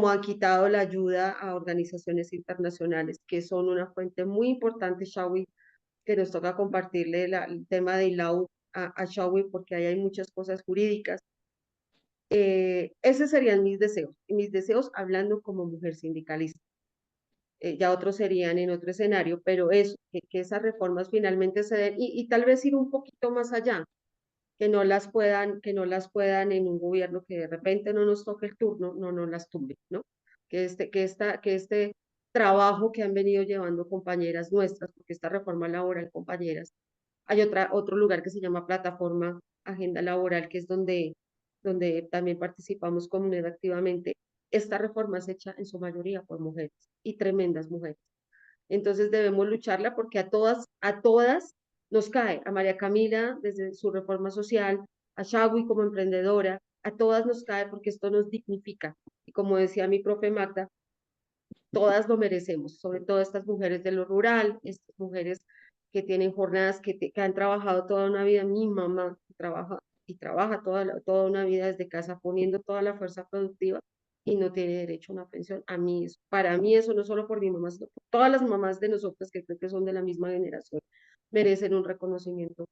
han quitado la ayuda a organizaciones internacionales que son una fuente muy importante, Shawi, que nos toca compartirle el tema de ILAU a Shawi porque ahí hay muchas cosas jurídicas. Esos serían mis deseos hablando como mujer sindicalista. Ya otros serían en otro escenario, pero eso, que esas reformas finalmente se den y tal vez ir un poquito más allá, que no las puedan en un gobierno que de repente no nos toque el turno, no las tumbe, ¿no? Que este trabajo que han venido llevando compañeras nuestras, porque esta reforma laboral, compañeras, hay otro lugar que se llama Plataforma Agenda Laboral, que es donde también participamos comunidad activamente. Esta reforma es hecha en su mayoría por mujeres y tremendas mujeres. Entonces debemos lucharla porque a todas nos cae, a María Camila desde su reforma social, a Shagui como emprendedora, a todas nos cae porque esto nos dignifica. Y como decía mi profe Magda, todas lo merecemos, sobre todo estas mujeres de lo rural, estas mujeres que tienen jornadas, que han trabajado toda una vida. Mi mamá trabaja toda una vida desde casa poniendo toda la fuerza productiva y no tiene derecho a una pensión. Para mí eso no solo por mi mamá, sino por todas las mamás de nosotras que creo que son de la misma generación, merecen un reconocimiento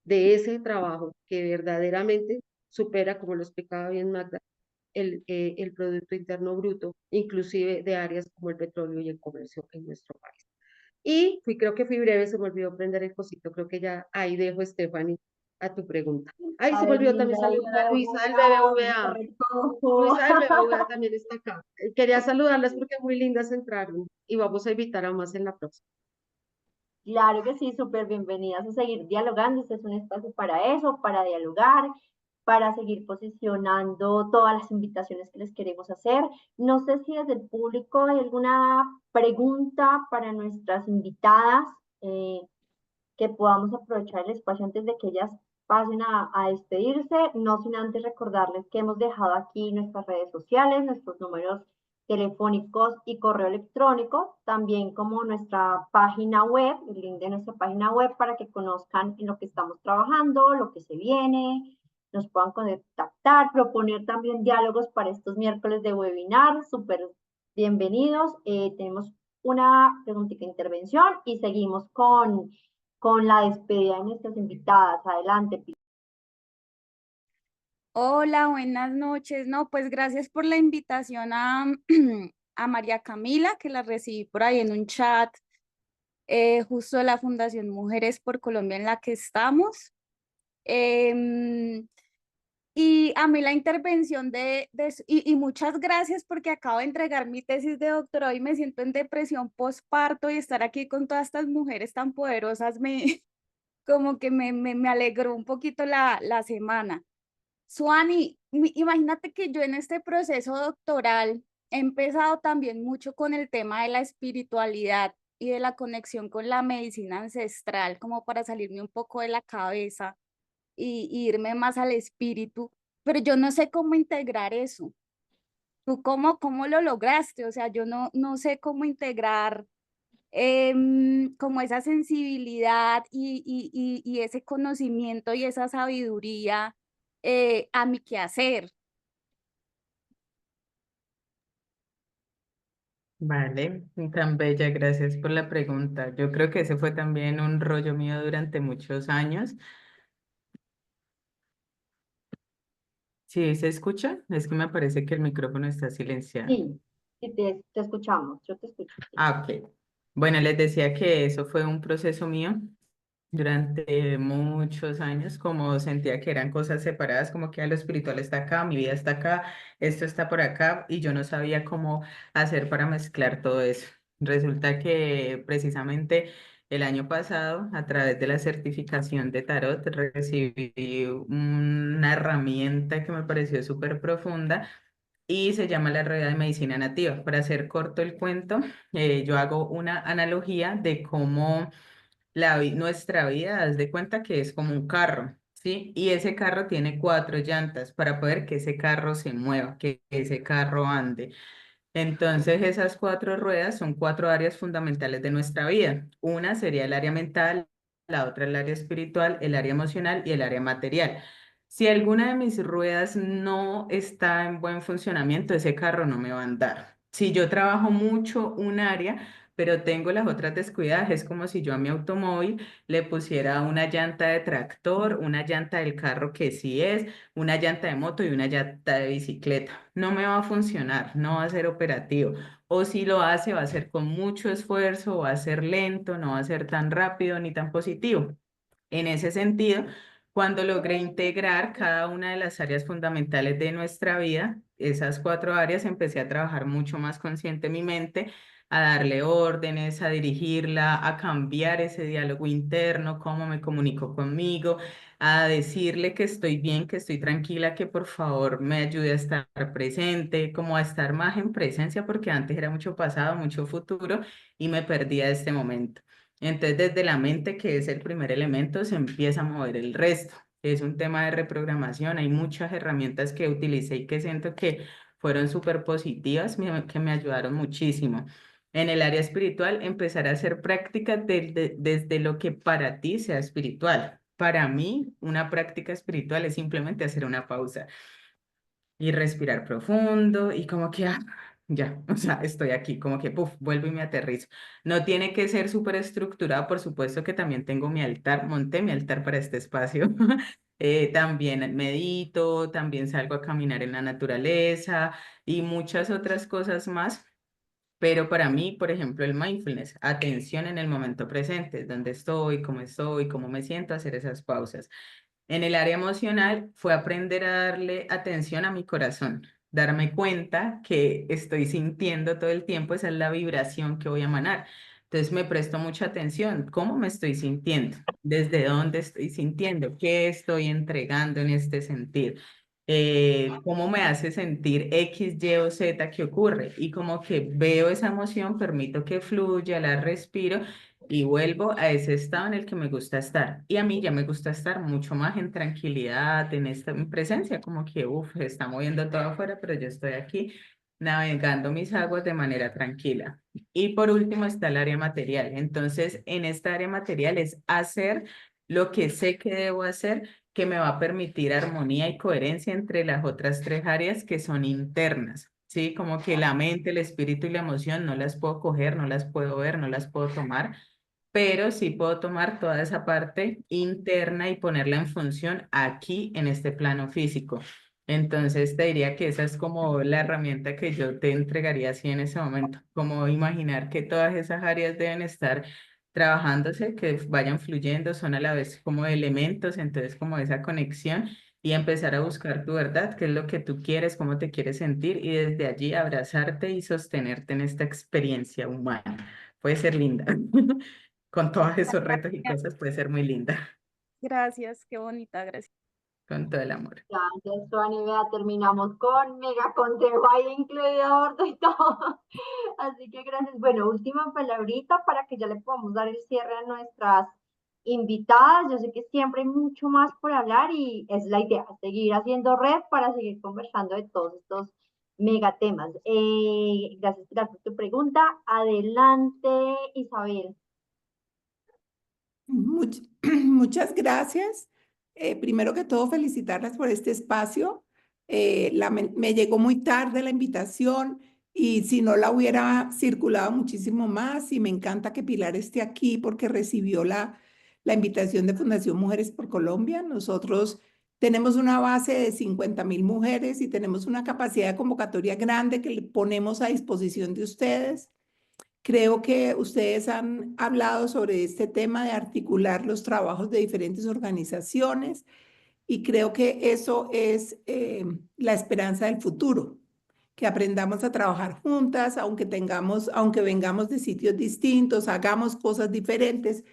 de ese trabajo que verdaderamente supera, como lo explicaba bien Magda, el Producto Interno Bruto, inclusive de áreas como el petróleo y el comercio en nuestro país. Creo que fui breve, se me olvidó prender el cosito, creo que ya ahí dejo, Stephanie, a tu pregunta. Ay, se me Ay, olvidó también linda, saludar a Luisa del doctora, BBVA. recojo. Luisa del BBVA también está acá. Quería saludarlas porque muy lindas entraron y vamos a invitar a más en la próxima. Claro que sí, súper bienvenidas a seguir dialogando. Este es un espacio para eso, para dialogar, para seguir posicionando todas las invitaciones que les queremos hacer. No sé si desde el público hay alguna pregunta para nuestras invitadas, que podamos aprovechar el espacio antes de que ellas pasen a despedirse, no sin antes recordarles que hemos dejado aquí nuestras redes sociales, nuestros números telefónicos y correo electrónico, también como nuestra página web, el link de nuestra página web para que conozcan en lo que estamos trabajando, lo que se viene, nos puedan contactar, proponer también diálogos para estos miércoles de webinar, súper bienvenidos. Tenemos una preguntita de intervención y seguimos con la despedida de nuestras invitadas. Adelante, Pi. Hola, buenas noches. No, pues gracias por la invitación a, a María Camila, que la recibí por ahí en un chat justo de la Fundación Mujeres por Colombia en la que estamos. Y a mí la intervención y muchas gracias porque acabo de entregar mi tesis de doctorado y me siento en depresión postparto y estar aquí con todas estas mujeres tan poderosas como que me alegró un poquito la semana. Suani, imagínate que yo en este proceso doctoral he empezado también mucho con el tema de la espiritualidad y de la conexión con la medicina ancestral, como para salirme un poco de la cabeza y irme más al espíritu, pero yo no sé cómo integrar eso. ¿Tú cómo lo lograste? O sea, yo no sé cómo integrar como esa sensibilidad y ese conocimiento y esa sabiduría a mi quehacer. Vale, tan bella, gracias por la pregunta. Yo creo que ese fue también un rollo mío durante muchos años. ¿Sí se escucha? Es que me parece que el micrófono está silenciado. Sí, sí, te escuchamos, yo te escucho. Sí. Ah, ok. Bueno, les decía que eso fue un proceso mío durante muchos años, como sentía que eran cosas separadas, como que lo espiritual está acá, mi vida está acá, esto está por acá, y yo no sabía cómo hacer para mezclar todo eso. Resulta que precisamente el año pasado, a través de la certificación de tarot, recibí una herramienta que me pareció súper profunda y se llama la rueda de medicina nativa. Para hacer corto el cuento, yo hago una analogía de cómo nuestra vida, haz de cuenta que es como un carro, ¿sí? Y ese carro tiene cuatro llantas para poder que ese carro se mueva, que ese carro ande. Entonces, esas cuatro ruedas son cuatro áreas fundamentales de nuestra vida. Una sería el área mental, la otra el área espiritual, el área emocional y el área material. Si alguna de mis ruedas no está en buen funcionamiento, ese carro no me va a andar. Si yo trabajo mucho un área, pero tengo las otras descuidadas, es como si yo a mi automóvil le pusiera una llanta de tractor, una llanta del carro que sí es, una llanta de moto y una llanta de bicicleta. No me va a funcionar, no va a ser operativo. O si lo hace, va a ser con mucho esfuerzo, va a ser lento, no va a ser tan rápido ni tan positivo. En ese sentido, cuando logré integrar cada una de las áreas fundamentales de nuestra vida, esas cuatro áreas, empecé a trabajar mucho más consciente mi mente, a darle órdenes, a dirigirla, a cambiar ese diálogo interno, cómo me comunico conmigo, a decirle que estoy bien, que estoy tranquila, que por favor me ayude a estar presente, como a estar más en presencia, porque antes era mucho pasado, mucho futuro y me perdía de este momento. Entonces, desde la mente, que es el primer elemento, se empieza a mover el resto. Es un tema de reprogramación. Hay muchas herramientas que utilicé y que siento que fueron súper positivas, que me ayudaron muchísimo. En el área espiritual, empezar a hacer prácticas desde lo que para ti sea espiritual. Para mí, una práctica espiritual es simplemente hacer una pausa y respirar profundo y como que, ya, o sea, estoy aquí, como que, puf, vuelvo y me aterrizo. No tiene que ser súper estructurado, por supuesto que también tengo mi altar, monté mi altar para este espacio. También medito, también salgo a caminar en la naturaleza y muchas otras cosas más. Pero para mí, por ejemplo, el mindfulness, atención en el momento presente, dónde estoy, cómo me siento, hacer esas pausas. En el área emocional fue aprender a darle atención a mi corazón, darme cuenta que estoy sintiendo todo el tiempo, esa es la vibración que voy a emanar. Entonces me presto mucha atención, ¿cómo me estoy sintiendo? ¿Desde dónde estoy sintiendo? ¿Qué estoy entregando en este sentir? ¿Cómo me hace sentir X, Y o Z que ocurre? Y como que veo esa emoción, permito que fluya, la respiro y vuelvo a ese estado en el que me gusta estar. Y a mí ya me gusta estar mucho más en tranquilidad, en esta en presencia, como que, se está moviendo todo afuera, pero yo estoy aquí navegando mis aguas de manera tranquila. Y por último está el área material. Entonces, en esta área material es hacer lo que sé que debo hacer, que me va a permitir armonía y coherencia entre las otras tres áreas que son internas. Sí, como que la mente, el espíritu y la emoción no las puedo coger, no las puedo ver, no las puedo tomar, pero sí puedo tomar toda esa parte interna y ponerla en función aquí en este plano físico. Entonces te diría que esa es como la herramienta que yo te entregaría así en ese momento, como imaginar que todas esas áreas deben estar trabajándose, que vayan fluyendo, son a la vez como elementos, entonces como esa conexión y empezar a buscar tu verdad, qué es lo que tú quieres, cómo te quieres sentir y desde allí abrazarte y sostenerte en esta experiencia humana. Puede ser linda. Con todos esos retos y cosas puede ser muy linda, Gracias, qué bonita, gracias. con todo el amor. Gracias, Suani. Vea, terminamos con mega consejo ahí incluido orto y todo. Así que gracias. Bueno, última palabrita para que ya le podamos dar el cierre a nuestras invitadas. Yo sé que siempre hay mucho más por hablar y es la idea, seguir haciendo red para seguir conversando de todos estos megatemas. Gracias, Pilar, por tu pregunta. Adelante, Isabel. Muchas gracias. Primero que todo, felicitarlas por este espacio. Me llegó muy tarde la invitación y si no la hubiera circulado muchísimo más, y me encanta que Pilar esté aquí porque recibió la invitación de Fundación Mujeres por Colombia. Nosotros tenemos una base de 50.000 mujeres y tenemos una capacidad de convocatoria grande que le ponemos a disposición de ustedes. Creo que ustedes han hablado sobre este tema de articular los trabajos de diferentes organizaciones y creo que eso es la esperanza del futuro, que aprendamos a trabajar juntas, aunque vengamos de sitios distintos, hagamos cosas diferentes,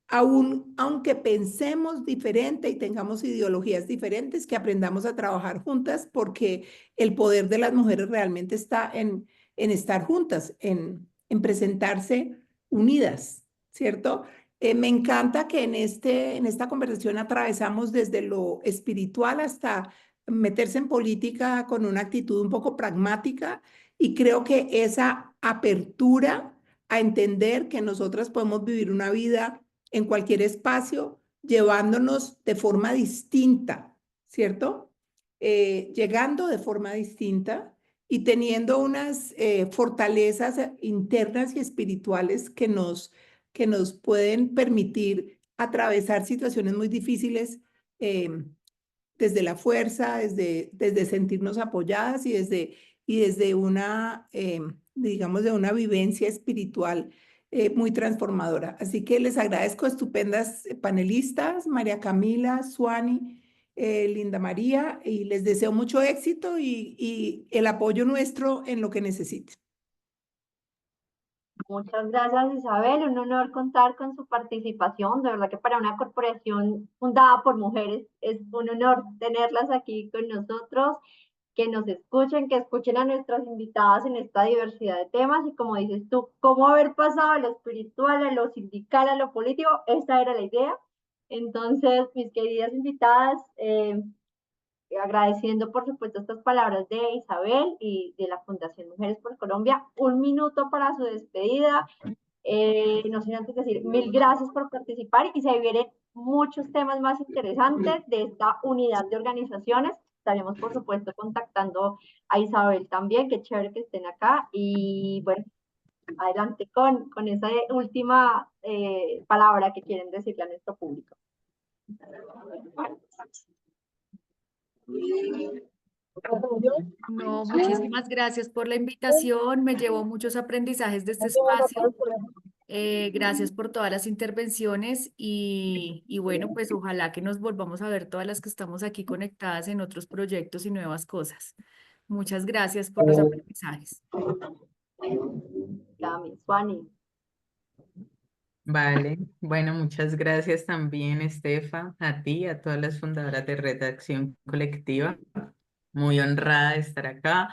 aunque pensemos diferente y tengamos ideologías diferentes, que aprendamos a trabajar juntas porque el poder de las mujeres realmente está en estar juntas, en presentarse unidas, ¿cierto? Me encanta que en esta conversación atravesamos desde lo espiritual hasta meterse en política con una actitud un poco pragmática y creo que esa apertura a entender que nosotras podemos vivir una vida en cualquier espacio, llevándonos de forma distinta, ¿cierto? Llegando de forma distinta y teniendo unas fortalezas internas y espirituales que nos pueden permitir atravesar situaciones muy difíciles desde la fuerza, desde sentirnos apoyadas y desde una, digamos, de una vivencia espiritual muy transformadora. Así que les agradezco, estupendas panelistas, María Camila, Suani, Linda María, y les deseo mucho éxito y el apoyo nuestro en lo que necesiten. Muchas gracias, Isabel. Un honor contar con su participación. De verdad que para una corporación fundada por mujeres es un honor tenerlas aquí con nosotros, que nos escuchen, que escuchen a nuestras invitadas en esta diversidad de temas. Y como dices tú, cómo haber pasado a lo espiritual, a lo sindical, a lo político, esta era la idea. Entonces, mis queridas invitadas, agradeciendo por supuesto estas palabras de Isabel y de la Fundación Mujeres por Colombia. Un minuto para su despedida. No sin antes decir mil gracias por participar y se vienen muchos temas más interesantes de esta unidad de organizaciones. Estaremos por supuesto contactando a Isabel también, qué chévere que estén acá y bueno, adelante con esa última palabra que quieren decirle a nuestro público. No, muchísimas gracias por la invitación. Me llevo muchos aprendizajes de este espacio. Gracias por todas las intervenciones y bueno, pues ojalá que nos volvamos a ver todas las que estamos aquí conectadas en otros proyectos y nuevas cosas. Muchas gracias por los aprendizajes. Cami, Suani. Vale, bueno, muchas gracias también, Estefa, a ti, a todas las fundadoras de Redacción Colectiva. Muy honrada de estar acá.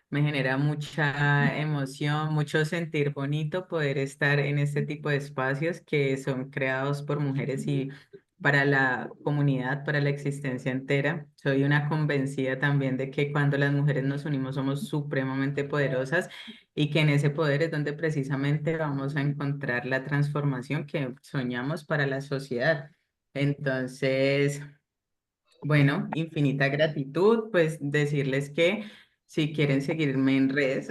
Me genera mucha emoción, mucho sentir bonito poder estar en este tipo de espacios que son creados por mujeres y para la comunidad, para la existencia entera. Soy una convencida también de que cuando las mujeres nos unimos somos supremamente poderosas y que en ese poder es donde precisamente vamos a encontrar la transformación que soñamos para la sociedad. Entonces, bueno, infinita gratitud, pues decirles que si quieren seguirme en redes,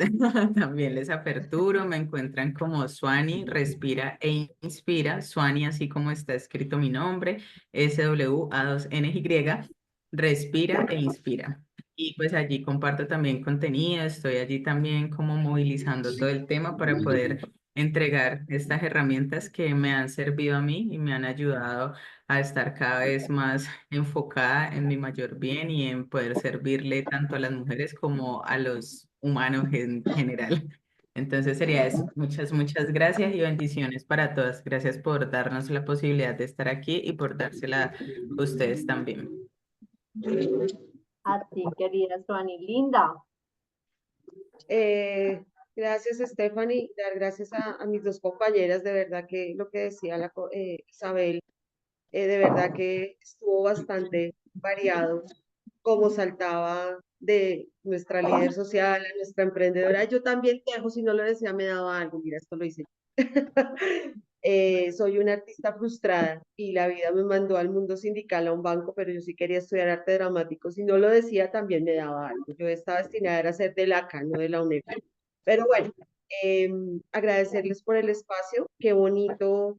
también les aperturo, me encuentran como Suani, Respira e Inspira, Suani así como está escrito mi nombre, SWA2NY, Respira e Inspira. Y pues allí comparto también contenido, estoy allí también como movilizando todo el tema para poder entregar estas herramientas que me han servido a mí y me han ayudado a estar cada vez más enfocada en mi mayor bien y en poder servirle tanto a las mujeres como a los humanos en general. Entonces sería eso. Muchas gracias y bendiciones para todas. Gracias por darnos la posibilidad de estar aquí y por dársela a ustedes también. A ti, querida Suani. Linda. Gracias, Stephanie. Dar gracias a mis dos compañeras, de verdad que lo que decía Isabel, de verdad que estuvo bastante variado. como saltaba de nuestra líder social a nuestra emprendedora. Yo también tejo, si no lo decía, me daba algo. Mira, esto lo hice yo. Soy una artista frustrada y la vida me mandó al mundo sindical a un banco, pero yo sí quería estudiar arte dramático. Si no lo decía, también me daba algo. Yo estaba destinada a ser de la CA, no de la UNED. Pero bueno, agradecerles por el espacio. Qué bonito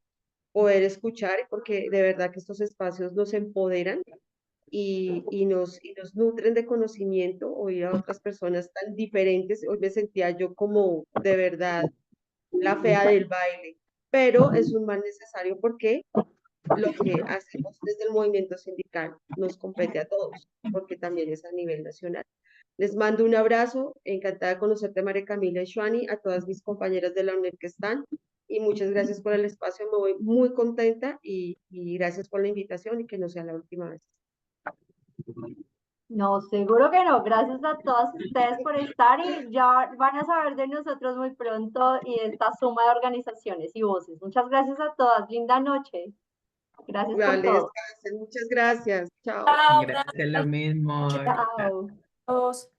poder escuchar, porque de verdad que estos espacios nos empoderan y nos nutren de conocimiento, oír a otras personas tan diferentes. Hoy me sentía yo como de verdad la fea del baile, pero es un mal necesario porque lo que hacemos desde el movimiento sindical nos compete a todos, porque también es a nivel nacional. Les mando un abrazo, encantada de conocerte, María Camila y Shuani, a todas mis compañeras de la UNED que están, y muchas gracias por el espacio, me voy muy contenta y gracias por la invitación y que no sea la última vez. No, seguro que no. Gracias a todas ustedes por estar y ya van a saber de nosotros muy pronto y de esta suma de organizaciones y voces. Muchas gracias a todas. Linda noche. Gracias por Vale, todo. descansen, muchas gracias, chao. Gracias, lo mismo. Chao. Todos.